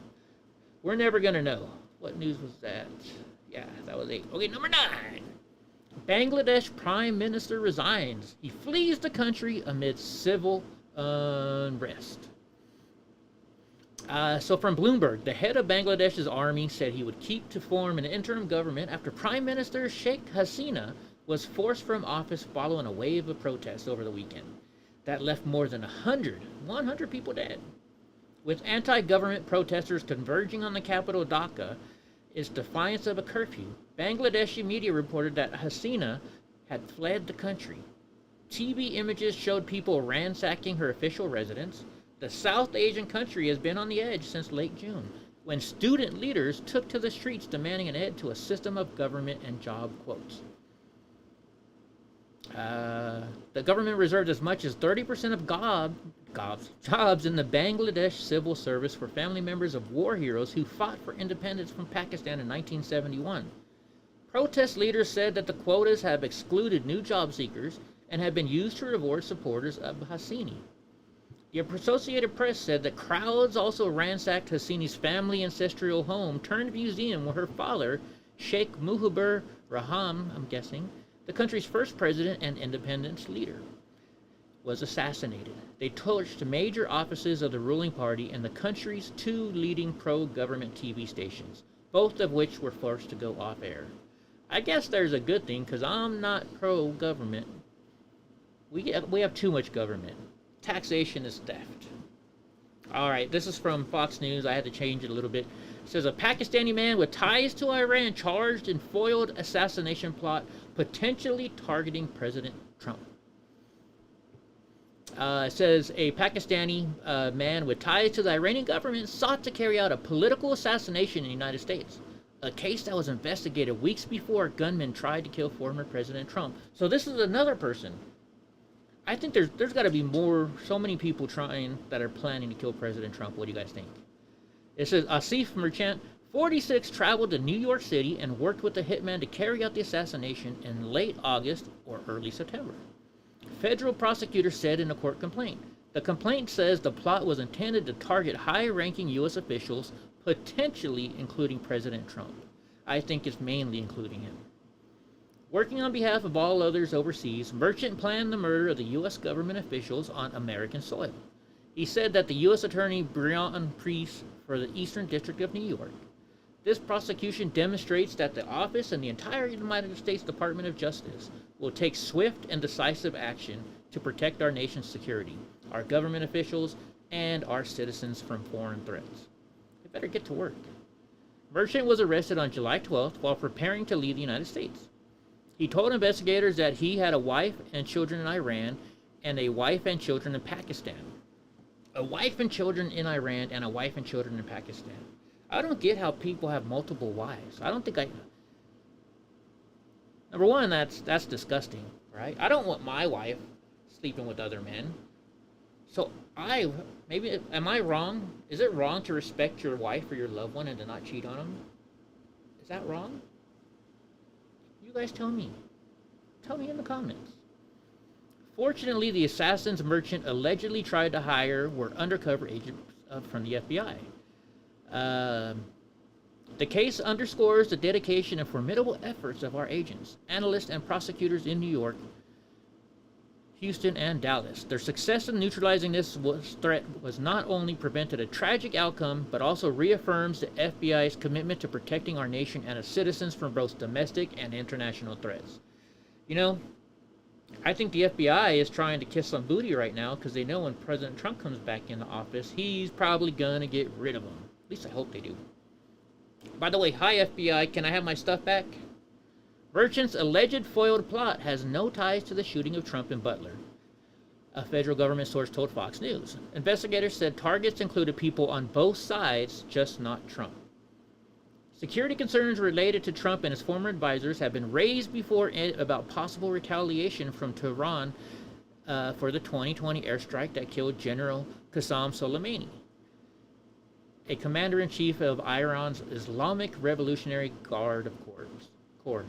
Speaker 1: We're never going to know. What news was that? Yeah, that was 8. Okay, number 9. Bangladesh Prime Minister resigns. He flees the country amid civil unrest. So from Bloomberg, the head of Bangladesh's army said he would keep to form an interim government after Prime Minister Sheikh Hasina was forced from office following a wave of protests over the weekend that left more than 100 people dead. With anti-government protesters converging on the capital Dhaka, its defiance of a curfew, Bangladeshi media reported that Hasina had fled the country. TV images showed people ransacking her official residence. The South Asian country has been on the edge since late June, when student leaders took to the streets demanding an end to a system of government and job quotas. The government reserved as much as 30% of jobs in the Bangladesh civil service for family members of war heroes who fought for independence from Pakistan in 1971. Protest leaders said that the quotas have excluded new job seekers and have been used to reward supporters of Hasini. The Associated Press said that crowds also ransacked Hasini's family ancestral home turned museum where her father, Sheikh Mujibur Rahman, I'm guessing, the country's first president and independence leader, was assassinated. They torched major offices of the ruling party and the country's 2 leading pro-government TV stations, both of which were forced to go off air. I guess there's a good thing, because I'm not pro-government. We have too much government. Taxation is theft. All right, this is from Fox News. I had to change it a little bit. It says, a Pakistani man with ties to Iran charged in foiled assassination plot, potentially targeting President Trump. It says, a Pakistani man with ties to the Iranian government sought to carry out a political assassination in the United States, a case that was investigated weeks before gunmen tried to kill former President Trump. So this is another person. I think there's got to be so many people that are planning to kill President Trump. What do you guys think? It says, Asif Merchant, 46, traveled to New York City and worked with the hitman to carry out the assassination in late August or early September. Federal prosecutors said in a court complaint. The complaint says the plot was intended to target high-ranking U.S. officials, potentially including President Trump. I think it's mainly including him. Working on behalf of all others overseas, Merchant planned the murder of the U.S. government officials on American soil. He said that the U.S. Attorney Brian Priest for the Eastern District of New York. This prosecution demonstrates that the office and the entire United States Department of Justice will take swift and decisive action to protect our nation's security, our government officials, and our citizens from foreign threats. They better get to work. Merchant was arrested on July 12th while preparing to leave the United States. He told investigators that he had a wife and children in Iran and a wife and children in Pakistan. A wife and children in Iran and a wife and children in Pakistan. I don't get how people have multiple wives. Number one, that's disgusting, right? I don't want my wife sleeping with other men. So am I wrong? Is it wrong to respect your wife or your loved one and to not cheat on them? Is that wrong? You guys tell me. Tell me in the comments. Fortunately, the assassins Merchant allegedly tried to hire were undercover agents from the FBI. The case underscores the dedication and formidable efforts of our agents, analysts, and prosecutors in New York, Houston, and Dallas. Their success in neutralizing this threat was not only prevented a tragic outcome, but also reaffirms the FBI's commitment to protecting our nation and its citizens from both domestic and international threats. You know, I think the FBI is trying to kiss some booty right now because they know when President Trump comes back into office, he's probably going to get rid of them. At least I hope they do. By the way, hi FBI, can I have my stuff back? Merchant's alleged foiled plot has no ties to the shooting of Trump and Butler, a federal government source told Fox News. Investigators said targets included people on both sides, just not Trump. Security concerns related to Trump and his former advisors have been raised before about possible retaliation from Tehran for the 2020 airstrike that killed General Qasem Soleimani, a commander-in-chief of Iran's Islamic Revolutionary Guard Corps.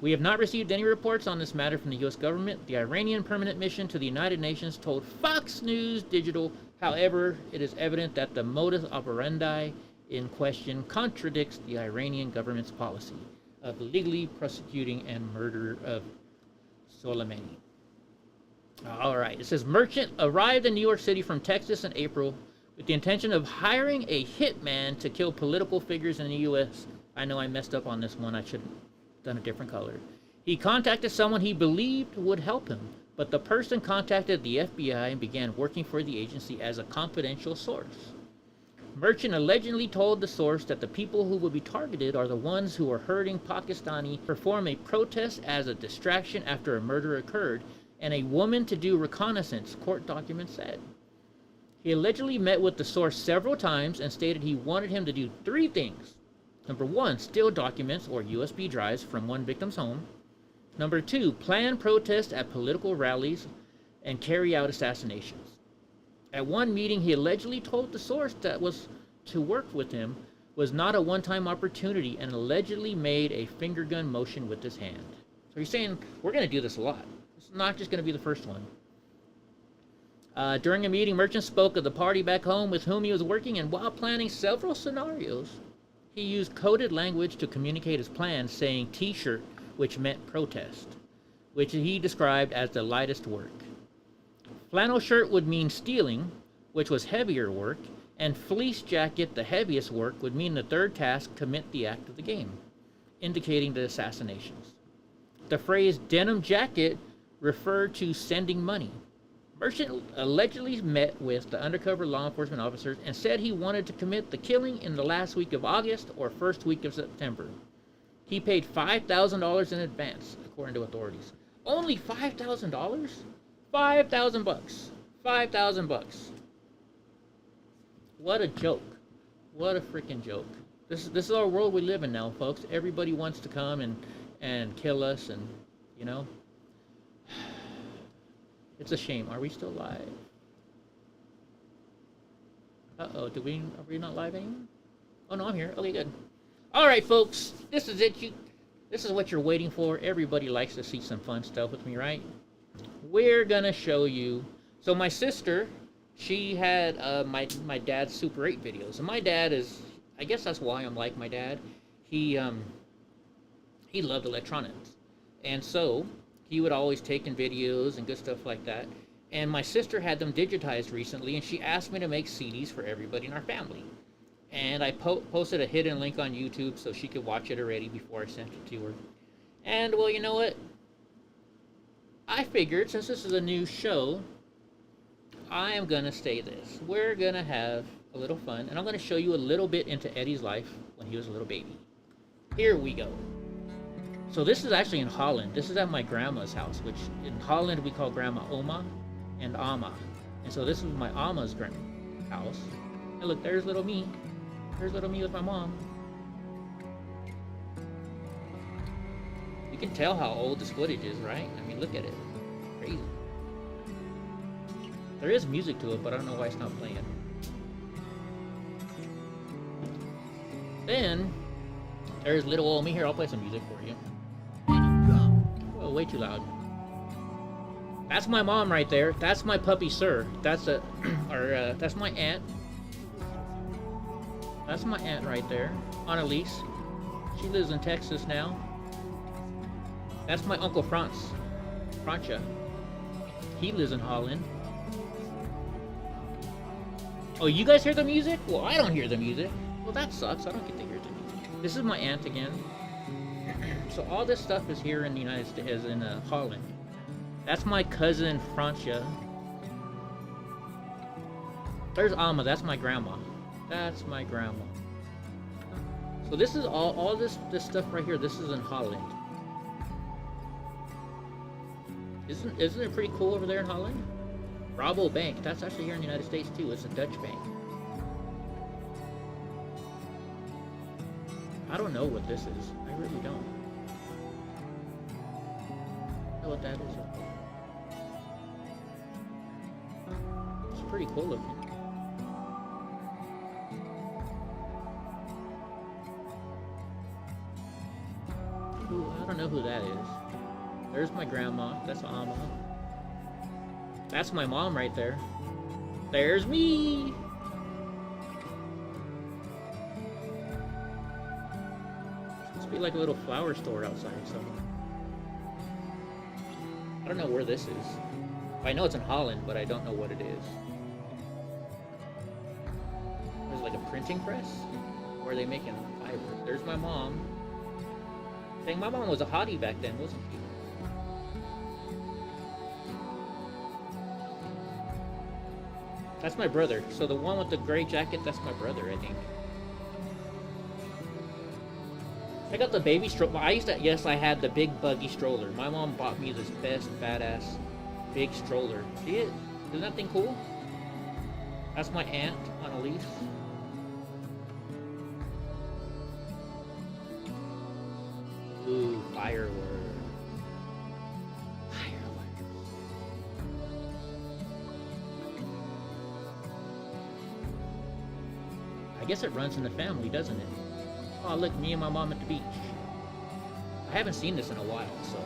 Speaker 1: We have not received any reports on this matter from the U.S. government. The Iranian permanent mission to the United Nations told Fox News Digital. However, it is evident that the modus operandi in question contradicts the Iranian government's policy of legally prosecuting and murder of Soleimani. All right, it says Merchant arrived in New York City from Texas in April with the intention of hiring a hitman to kill political figures in the U.S. I know I messed up on this one. I should have done a different color. He contacted someone he believed would help him, but the person contacted the FBI and began working for the agency as a confidential source. Merchant allegedly told the source that the people who would be targeted are the ones who are hurting Pakistani perform a protest as a distraction after a murder occurred, and a woman to do reconnaissance, court documents said. He allegedly met with the source several times and stated he wanted him to do three things. Number one, steal documents or USB drives from one victim's home. Number two, plan protests at political rallies and carry out assassinations. At one meeting, he allegedly told the source that was to work with him was not a one-time opportunity and allegedly made a finger gun motion with his hand. So he's saying, we're going to do this a lot. It's not just going to be the first one. During a meeting, Merchant spoke of the party back home with whom he was working, and while planning several scenarios, he used coded language to communicate his plans, saying T-shirt, which meant protest, which he described as the lightest work. Flannel shirt would mean stealing, which was heavier work, and fleece jacket, the heaviest work, would mean the third task, commit the act of the game, indicating the assassinations. The phrase denim jacket referred to sending money. Merchant allegedly met with the undercover law enforcement officers and said he wanted to commit the killing in the last week of August or first week of September. He paid $5,000 in advance, according to authorities. Only $5,000? $5,000. $5,000. What a joke. What a freaking joke. This is our world we live in now, folks. Everybody wants to come and kill us, and, you know. It's a shame. Are we still live? Uh-oh, are we not live anymore? Oh, no, I'm here. Okay, good. All right, folks. This is it. This is what you're waiting for. Everybody likes to see some fun stuff with me, right? We're going to show you. So my sister, she had my dad's Super 8 videos. And my dad is, I guess that's why I'm like my dad. He loved electronics. And so he would always take in videos and good stuff like that. And my sister had them digitized recently, and she asked me to make CDs for everybody in our family. And I posted a hidden link on YouTube so she could watch it already before I sent it to her. And, well, you know what? I figured since this is a new show, I am gonna say this. We're gonna have a little fun, and I'm gonna show you a little bit into Eddie's life when he was a little baby. Here we go. So this is actually in Holland. This is at my grandma's house, which in Holland we call grandma Oma and Ama. And so this is my Ama's house. And look, there's little me. There's little me with my mom. You can tell how old this footage is, right? I mean, look at it. Crazy. There is music to it, but I don't know why it's not playing. Then, there's little old me here. I'll play some music for you. Oh, way too loud. That's my mom right there. That's my puppy, Sir. That's that's my aunt. That's my aunt right there, Annalise. She lives in Texas now. That's my Uncle Francia. He lives in Holland. Oh, you guys hear the music? Well, I don't hear the music. Well, that sucks. I don't get to hear the music. This is my aunt again. So all this stuff is here in the United States, is in Holland. That's my cousin Francia. There's Alma. That's my grandma. That's my grandma. So this is all this stuff right here. This is in Holland. Isn't it pretty cool over there in Holland? Rabobank. That's actually here in the United States too. It's a Dutch bank. I don't know what this is. I really don't. I don't know what that is. It's pretty cool looking. Ooh, I don't know who that is. There's my grandma. That's Alma. That's my mom right there. There's me. Must be like a little flower store outside somewhere. I don't know where this is. I know it's in Holland, but I don't know what it is. There's like a printing press? Or are they making fiber? There's my mom. Dang, my mom was a hottie back then, wasn't she? That's my brother. So the one with the gray jacket, that's my brother, I think. I got the baby stroller. Yes, I had the big buggy stroller. My mom bought me this best badass big stroller. See it? Isn't that thing cool? That's my aunt, Annalise. Ooh, fireworks. I guess it runs in the family, doesn't it? Oh, look, me and my mom at the beach. I haven't seen this in a while, so.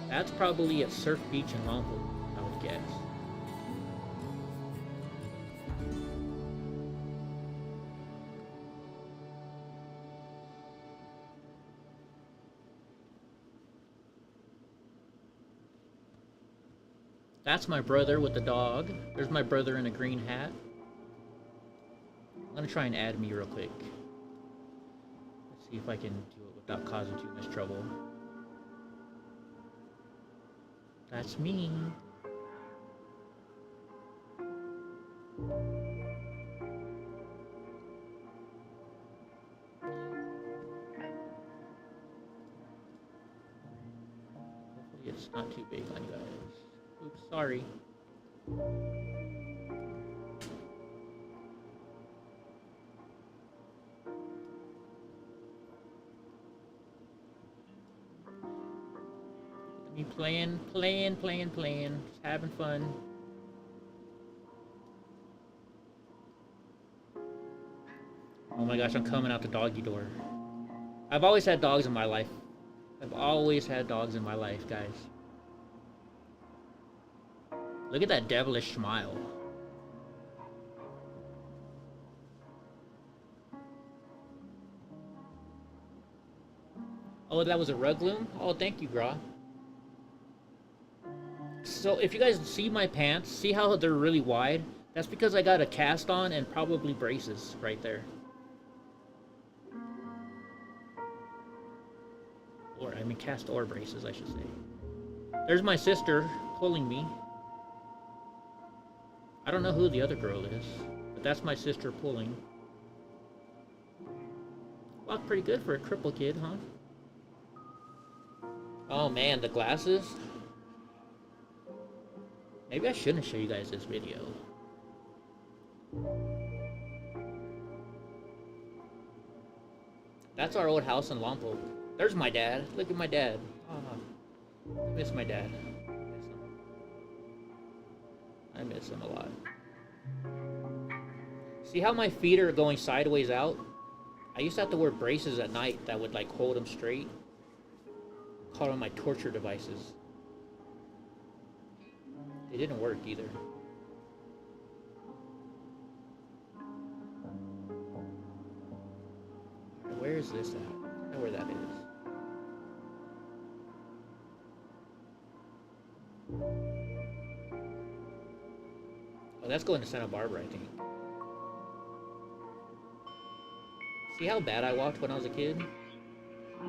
Speaker 1: That's probably at Surf Beach in Longwood, I would guess. That's my brother with the dog. There's my brother in a green hat. I'm gonna try and add me real quick. Let's see if I can do it without causing too much trouble. That's me. Hopefully it's not too big on you guys. Oops, sorry. Me playing, just having fun. Oh my gosh, I'm coming out the doggy door. I've always had dogs in my life. I've always had dogs in my life, guys. Look at that devilish smile. Oh, that was a rug loom? Oh, thank you, Gra. So, if you guys see my pants, see how they're really wide? That's because I got a cast on and probably braces right there. cast ore braces, I should say. There's my sister pulling me. I don't know who the other girl is, but that's my sister pulling. Walked pretty good for a cripple kid, huh? Oh man, the glasses. Maybe I shouldn't show you guys this video. That's our old house in Lompoc. There's my dad. Look at my dad. Oh, I miss my dad. I miss him a lot. See how my feet are going sideways out? I used to have to wear braces at night that would like hold them straight. Call them my torture devices. They didn't work either. Where is this at? I know where that is. Oh, that's going to Santa Barbara, I think. See how bad I walked when I was a kid? I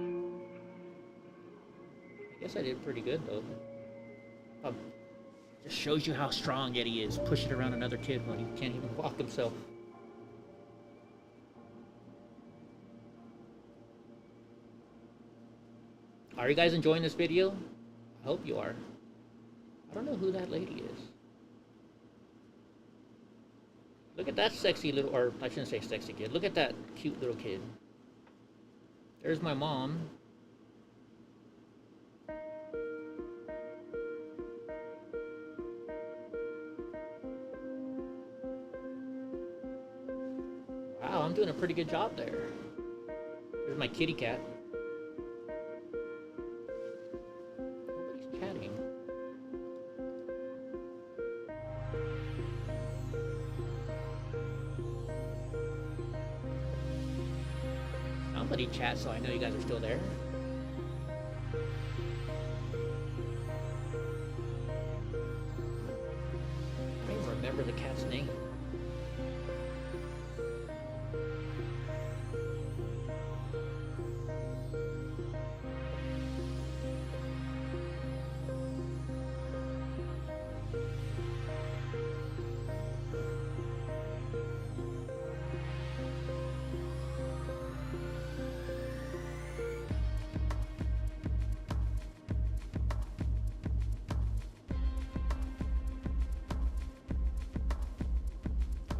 Speaker 1: guess I did pretty good, though. Just shows you how strong Eddie is, pushing around another kid when he can't even walk himself. Are you guys enjoying this video? I hope you are. I don't know who that lady is. Look at that sexy little, or I shouldn't say sexy kid. Look at that cute little kid. There's my mom. Wow, I'm doing a pretty good job there. There's my kitty cat. Nobody's chatting. Somebody chat so I know you guys are still there. I don't even remember the cat's name.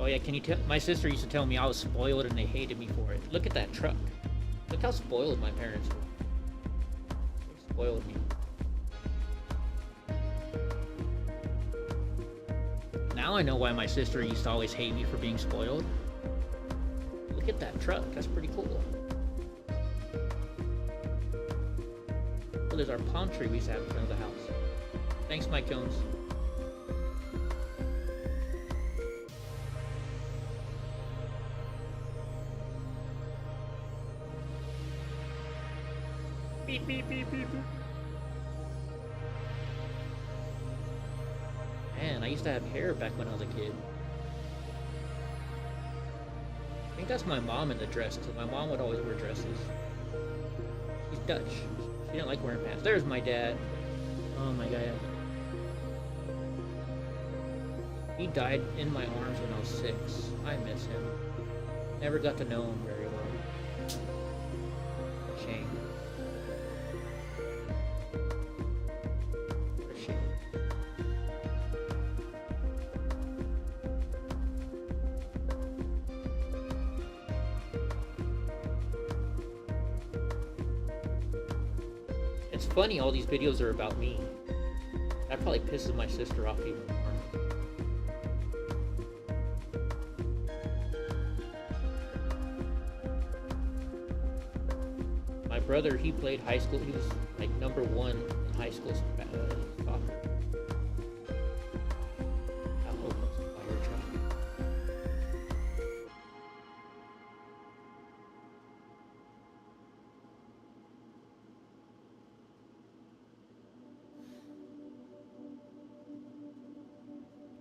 Speaker 1: Oh yeah, can you tell? My sister used to tell me I was spoiled and they hated me for it. Look at that truck. Look how spoiled my parents were. They spoiled me. Now I know why my sister used to always hate me for being spoiled. Look at that truck. That's pretty cool. Oh, there's our palm tree we used to have in front of the house. Thanks, Mike Jones. Beep, beep, beep, beep, beep. Man, I used to have hair back when I was a kid. I think that's my mom in the dress, because my mom would always wear dresses. She's Dutch. She didn't like wearing pants. There's my dad. Oh my god. He died in my arms when I was 6. I miss him. Never got to know him very well. Shame. It's funny all these videos are about me. That probably pisses my sister off even more. My brother, he played high school. He was like #1 in high school soccer. How old was the fire truck?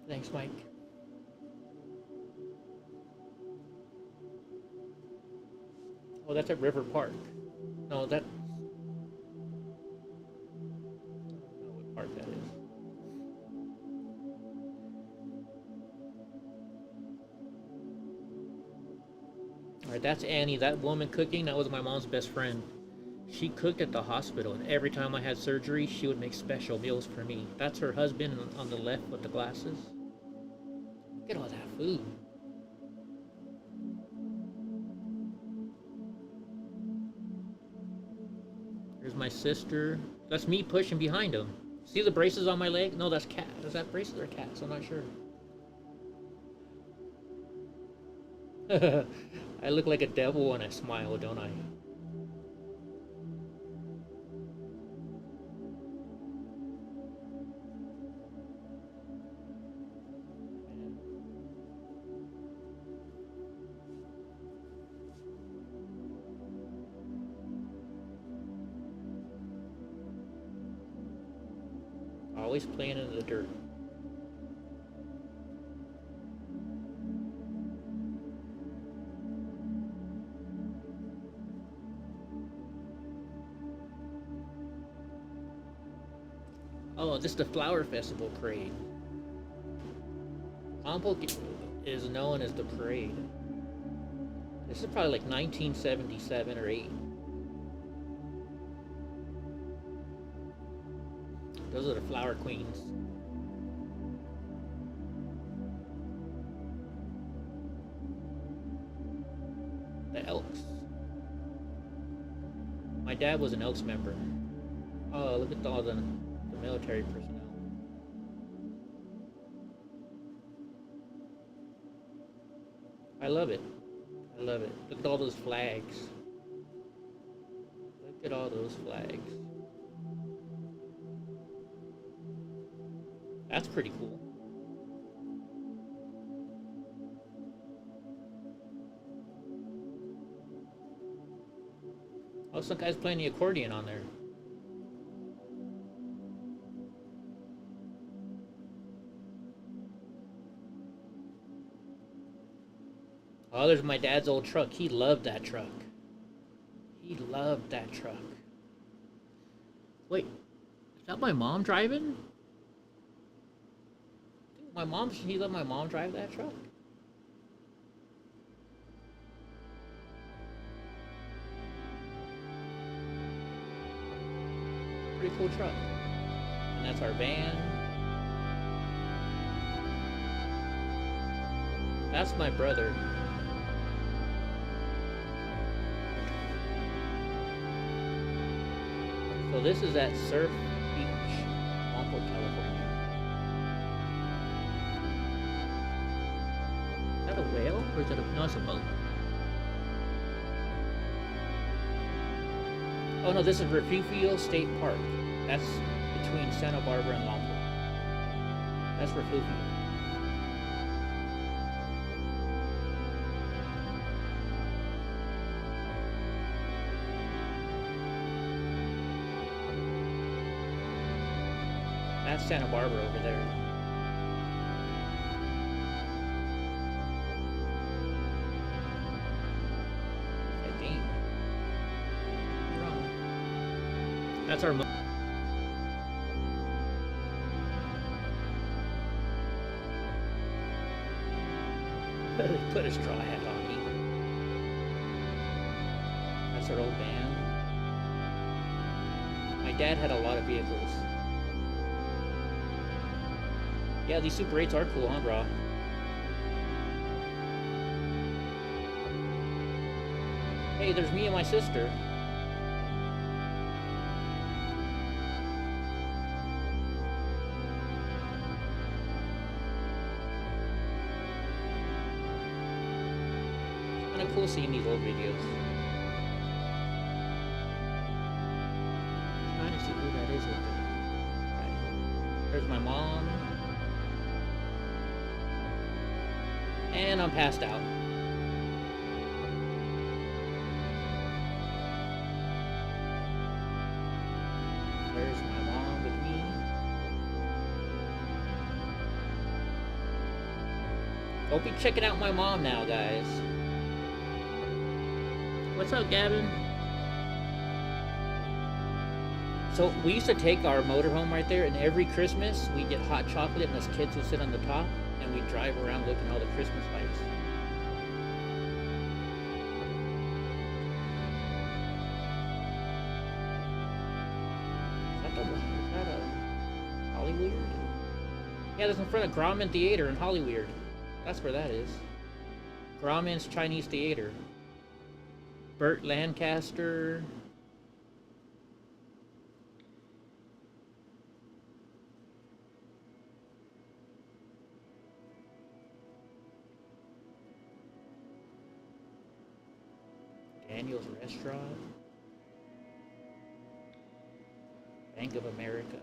Speaker 1: Thanks, Mike. Oh, that's at River Park. No, that... Alright, that's Annie. That woman cooking, that was my mom's best friend. She cooked at the hospital, and every time I had surgery, she would make special meals for me. That's her husband on the left with the glasses. Look at all that food. Here's my sister. That's me pushing behind him. See the braces on my leg? No, that's cat. Is that braces or cats? I'm not sure. I look like a devil when I smile, don't I? Always playing in the dirt. Oh, this is the Flower Festival parade. Lompoc is known as the parade. This is probably like 1977 or 8. Those are the flower queens. The Elks. My dad was an Elks member. Oh, look at all the military personnel. I love it. I love it. Look at all those flags. Look at all those flags. That's pretty cool. Oh, some guy's playing the accordion on there. Oh, there's my dad's old truck. He loved that truck. He loved that truck. Wait, is that my mom driving? My mom, he let my mom drive that truck? Pretty cool truck. And that's our van. That's my brother. So this is at Surf Beach, Lompoc, California. Is that a whale or is it a, no, it's a boat. Oh no, this is Refugio State Park. That's between Santa Barbara and Lompoc. That's Refugio. That's Santa Barbara over there. I think. I'm wrong. That's our. They put a straw hat on me. That's our old van. My dad had a lot of vehicles. Yeah, these Super 8s are cool, huh, bro? Hey, there's me and my sister. It's kind of cool seeing these old videos. I'm trying to see who that is over there. Right. There's my mom. And I'm passed out. There's my mom with me. Don't be checking out my mom now, guys. What's up, Gavin? So we used to take our motorhome right there, and every Christmas we get hot chocolate, and us kids would sit on the top. And we drive around looking at all the Christmas lights. Yeah, that's in front of Grauman Theater in Hollywood. That's where that is. Grauman's Chinese Theater. Burt Lancaster. Daniel's Restaurant. Bank of America.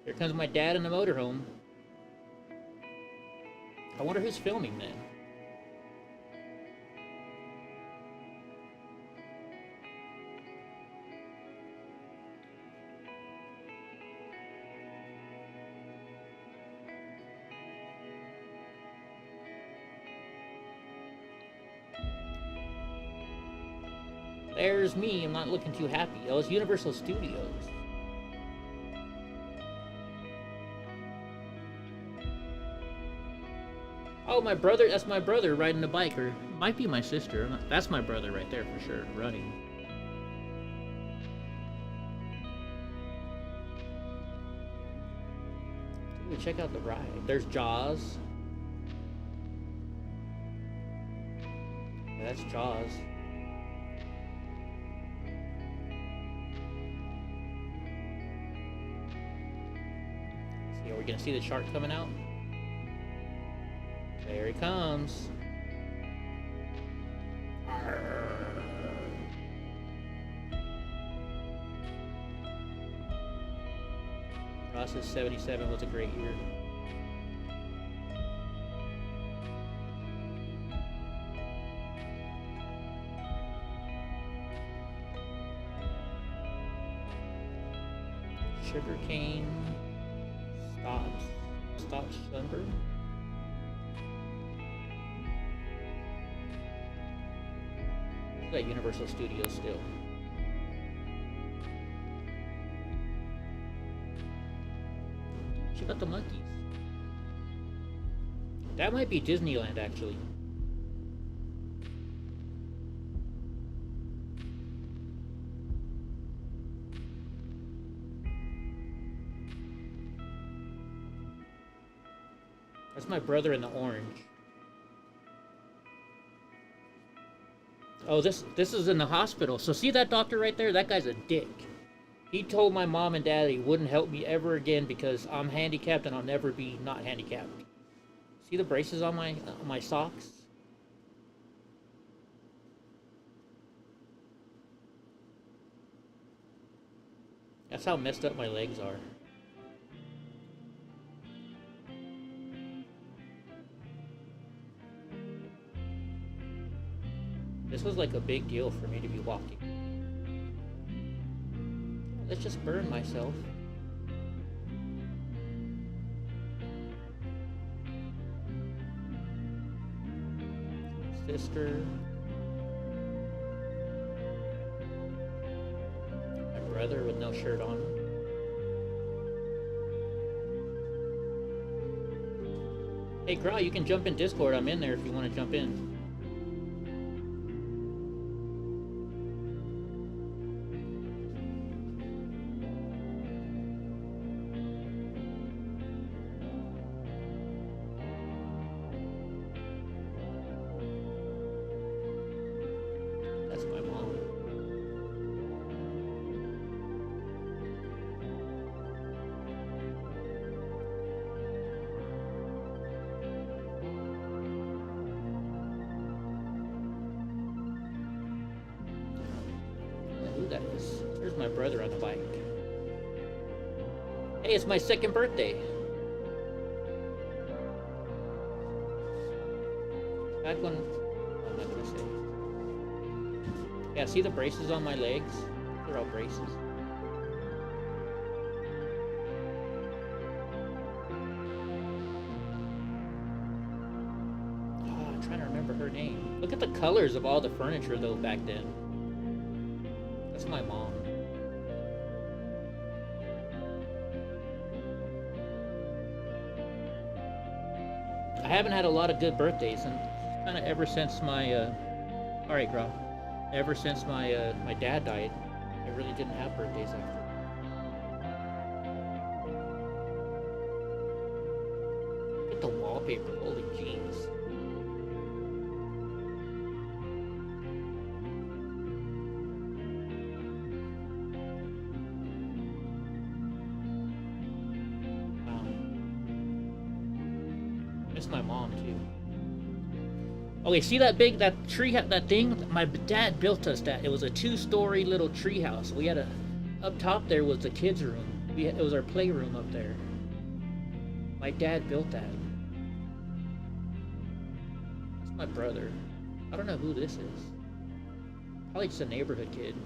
Speaker 1: Here comes my dad in the motorhome. I wonder who's filming then. There's me. I'm not looking too happy. Oh, it's Universal Studios. Oh, my brother. That's my brother riding the bike, or might be my sister. That's my brother right there for sure, running. Dude, check out the ride. There's Jaws. Yeah, that's Jaws. Are we gonna see the shark coming out? There he comes. Process 77 was a great year. Sugarcane. Stops Sunburn. Look at Universal Studios still. Check out the monkeys. That might be Disneyland actually. That's my brother in the orange. Oh, this is in the hospital. So see that doctor right there? That guy's a dick. He told my mom and dad he wouldn't help me ever again because I'm handicapped and I'll never be not handicapped. See the braces on my socks? That's how messed up my legs are. This was like a big deal for me to be walking. Let's just burn myself. Sister. My brother with no shirt on. Hey, Gra, you can jump in Discord. I'm in there if you want to jump in. Hey, it's my second birthday. Back when... I'm not gonna say. Yeah, see the braces on my legs? They're all braces. Oh, I'm trying to remember her name. Look at the colors of all the furniture, though, back then. That's my mom. I haven't had a lot of good birthdays, and kind of ever since my, all right, Gra, ever since my my dad died, I really didn't have birthdays after. like the wallpaper. Holy jeez. Wow. Miss my mom too. Okay, see that tree, that thing? My dad built us that. It was a 2-story little tree house. We had up top there was the kids' room. It was our playroom up there. My dad built that. That's my brother. I don't know who this is. Probably just a neighborhood kid.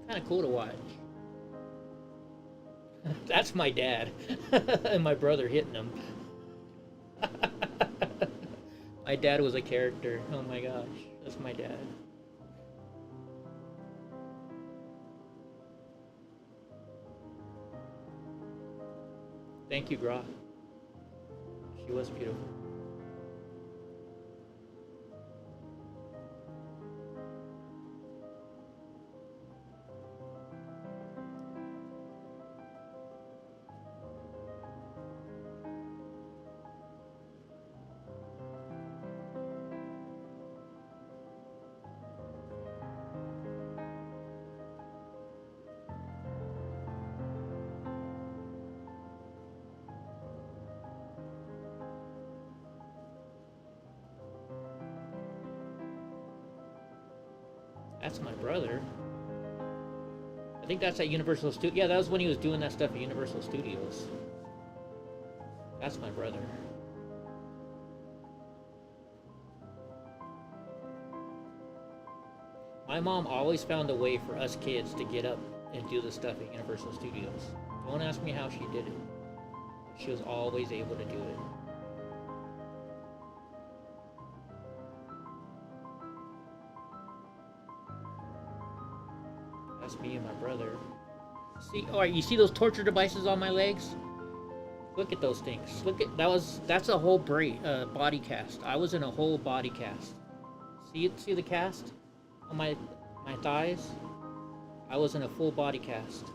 Speaker 1: Kind of cool to watch. That's my dad and my brother hitting him. My dad was a character. Oh my gosh, that's my dad. Thank you, Grok. She was beautiful. That's my brother. I think that's at Universal Studios. Yeah, that was when he was doing that stuff at Universal Studios. That's my brother. My mom always found a way for us kids to get up and do the stuff at Universal Studios. Don't ask me how she did it. She was always able to do it. That's me and my brother. See, all right, you see those torture devices on my legs? Look at those things. Look at that's a whole body cast. I was in a whole body cast. See the cast on my thighs? I was in a full body cast.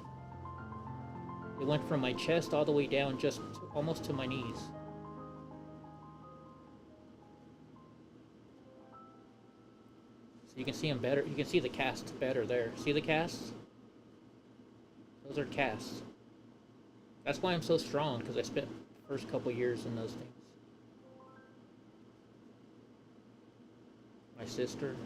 Speaker 1: It went from my chest all the way down, just almost to my knees. So you can see them better. You can see the casts better there. See the casts? Those are casts. That's why I'm so strong, because I spent the first couple years in those things. My sister.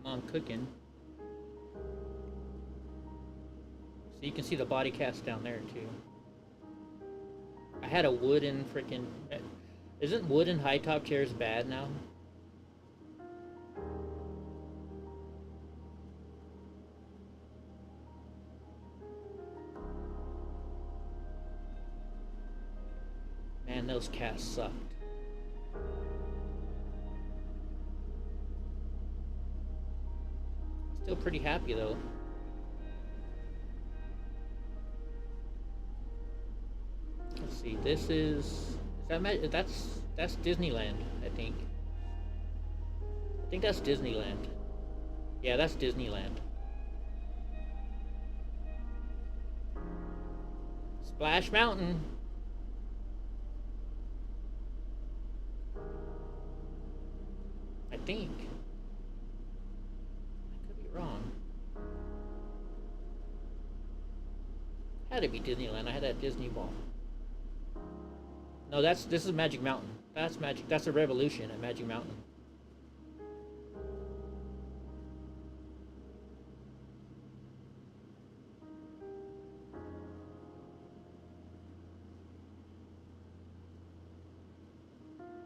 Speaker 1: Mom cooking. So you can see the body cast down there too. I had a wooden freaking... Isn't wooden high top chairs bad now? Man, those casts sucked. Still pretty happy though. Let's see. This is that that's Disneyland, I think. I think that's Disneyland. Yeah, that's Disneyland. Splash Mountain. I think. Wrong. Had to be Disneyland. I had that Disney ball. No, this is Magic Mountain. That's a Revolution at Magic Mountain.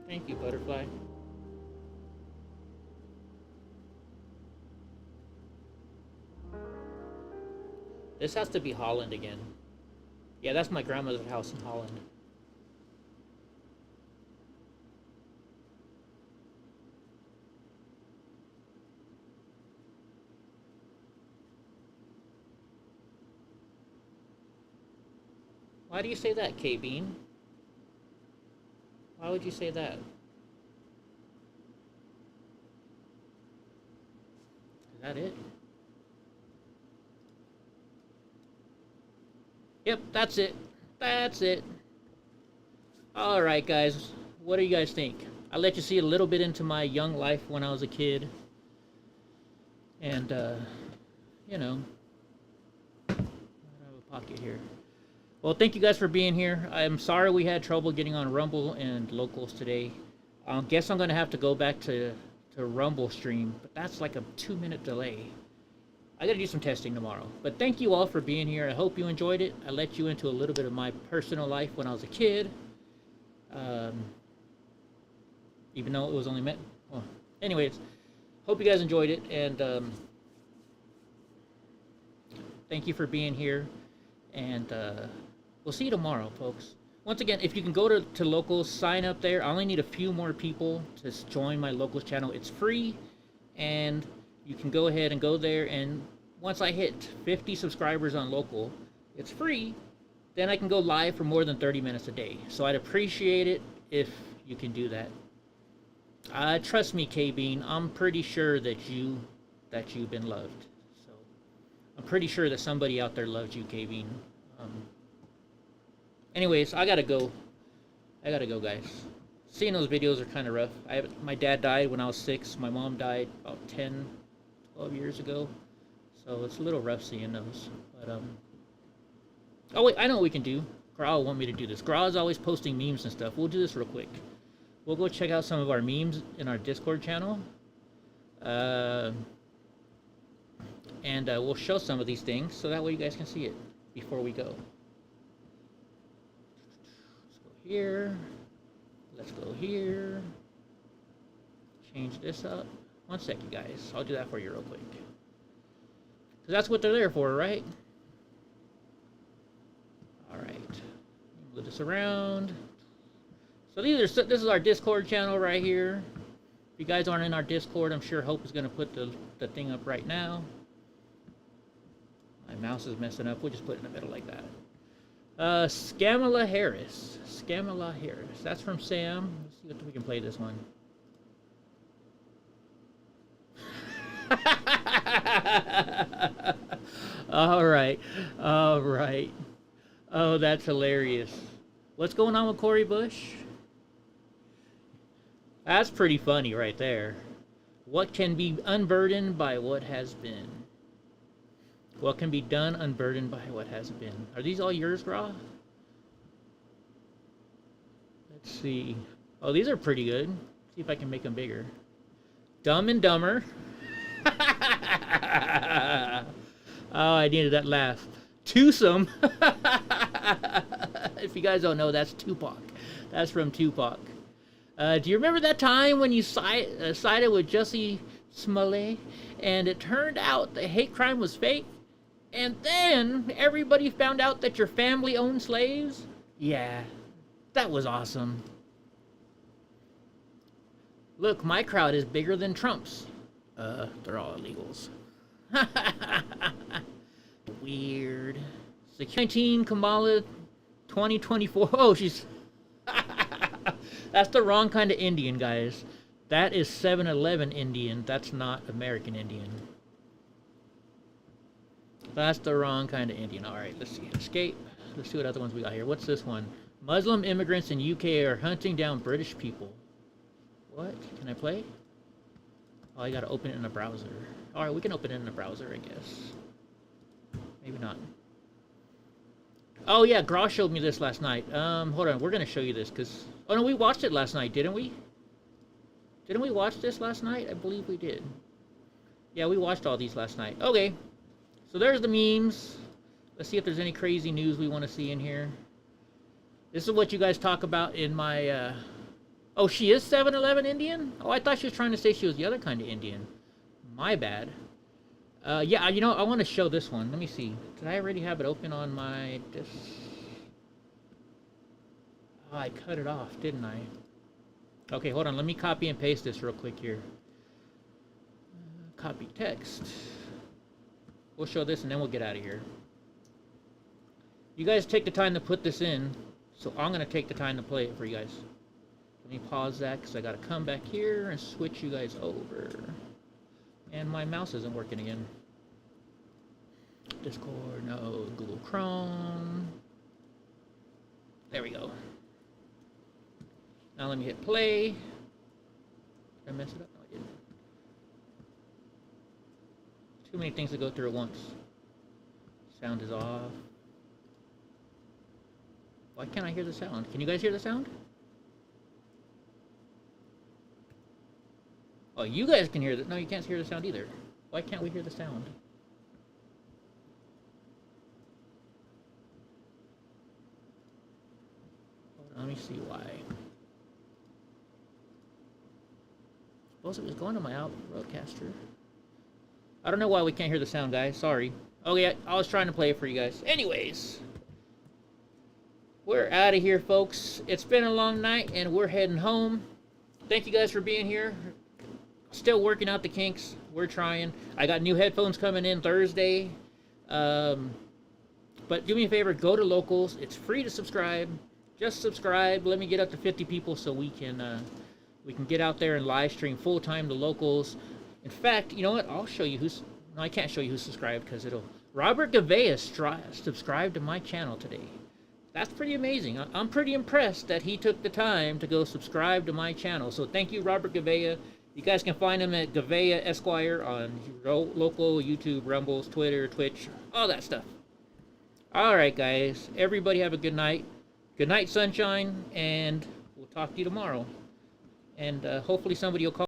Speaker 1: Thank you, Butterfly. This has to be Holland again. Yeah, that's my grandmother's house in Holland. Why do you say that, K-Bean? Why would you say that? Is that it? Yep, that's it. That's it. Alright, guys. What do you guys think? I let you see a little bit into my young life when I was a kid. And, you know, I have a pocket here. Well, thank you guys for being here. I'm sorry we had trouble getting on Rumble and Locals today. I guess I'm going to have to go back to Rumble stream, but that's like a 2-minute delay. I got to do some testing tomorrow. But thank you all for being here. I hope you enjoyed it. I let you into a little bit of my personal life when I was a kid. Even though it was only meant... Well, anyways, hope you guys enjoyed it. And thank you for being here. And we'll see you tomorrow, folks. Once again, if you can go to Locals, sign up there. I only need a few more people to join my Locals channel. It's free. And you can go ahead and go there. And once I hit 50 subscribers on Local, it's free. Then I can go live for more than 30 minutes a day. So I'd appreciate it if you can do that. Trust me, K-Bean, I'm pretty sure that you've been loved. So I'm pretty sure that somebody out there loves you, K-Bean. Anyways, I gotta go. Guys. Seeing those videos are kind of rough. My dad died when I was 6. My mom died about 10, 12 years ago. So it's a little rough seeing those. But oh wait, I know what we can do. Gra will want me to do this. Gra is always posting memes and stuff. We'll do this real quick. We'll go check out some of our memes in our Discord channel. And we'll show some of these things so that way you guys can see it before we go. Let's go here. Let's go here. Change this up. One sec, you guys. I'll do that for you real quick. Because that's what they're there for, right? Alright. Move this around. So this is our Discord channel right here. If you guys aren't in our Discord, I'm sure Hope is going to put the thing up right now. My mouse is messing up. We'll just put it in the middle like that. Scamala Harris. Scamala Harris. That's from Sam. Let's see if we can play this one. Alright. Alright. Oh, that's hilarious. What's going on with Corey Bush? That's pretty funny right there. What can be unburdened by what has been? What can be done unburdened by what has been? Are these all yours, Gra? Let's see. Oh, these are pretty good. See if I can make them bigger. Dumb and Dumber. Oh, I needed that laugh. Twosome. If you guys don't know, that's Tupac. That's from Tupac. Do you remember that time when you sided with Jussie Smollett and it turned out the hate crime was fake? And then everybody found out that your family owned slaves? Yeah, that was awesome. Look, my crowd is bigger than Trump's. They're all illegals. Weird. 19 Kamala 2024. Oh, she's... That's the wrong kind of Indian, guys. That is 7-Eleven Indian. That's not American Indian. That's the wrong kind of Indian. Alright, let's see. Escape. Let's see what other ones we got here. What's this one? Muslim immigrants in UK are hunting down British people. What? Can I play? Oh, I gotta open it in a browser. Alright, we can open it in a browser, I guess. Maybe not. Oh yeah, Gra showed me this last night. Hold on, we're gonna show you this, because... Oh no, we watched it last night, didn't we? Didn't we watch this last night? I believe we did. Yeah, we watched all these last night. Okay. So there's the memes. Let's see if there's any crazy news we want to see in here. This is what you guys talk about in my Oh, she is 7-Eleven Indian? Oh, I thought she was trying to say she was the other kind of Indian. My bad. Yeah, you know, I want to show this one. Let me see. Did I already have it open on my disc? Oh, I cut it off, didn't I? Okay, hold on. Let me copy and paste this real quick here. Copy text. We'll show this and then we'll get out of here. You guys take the time to put this in, so I'm going to take the time to play it for you guys. Let me pause that because I got to come back here and switch you guys over. And my mouse isn't working again. Discord, no. Google Chrome. There we go. Now let me hit play. Did I mess it up? No, I didn't. Too many things to go through at once. Sound is off. Why can't I hear the sound? Can you guys hear the sound? Oh, you guys can hear the... No, you can't hear the sound either. Why can't we hear the sound? Hold on, let me see why. Suppose it was going to my broadcaster. I don't know why we can't hear the sound, guys. Sorry. Okay, I was trying to play it for you guys. Anyways. We're out of here, folks. It's been a long night, and we're heading home. Thank you guys for being here. Still working out the kinks. We're trying. I got new headphones coming in Thursday. But do me a favor, go to Locals. It's free to subscribe. Just subscribe. Let me get up to 50 people so we can get out there and live stream full time to Locals. In fact, you know what? I'll show you who's... No, I can't show you who's subscribed because it'll... Robert Gavea subscribed to my channel today. That's pretty amazing. I'm pretty impressed that he took the time to go subscribe to my channel. So thank you, Robert Gavea. You guys can find him at Gavea Esquire on local YouTube, Rumbles, Twitter, Twitch, all that stuff. All right, guys. Everybody have a good night. Good night, sunshine, and we'll talk to you tomorrow. And hopefully somebody will call.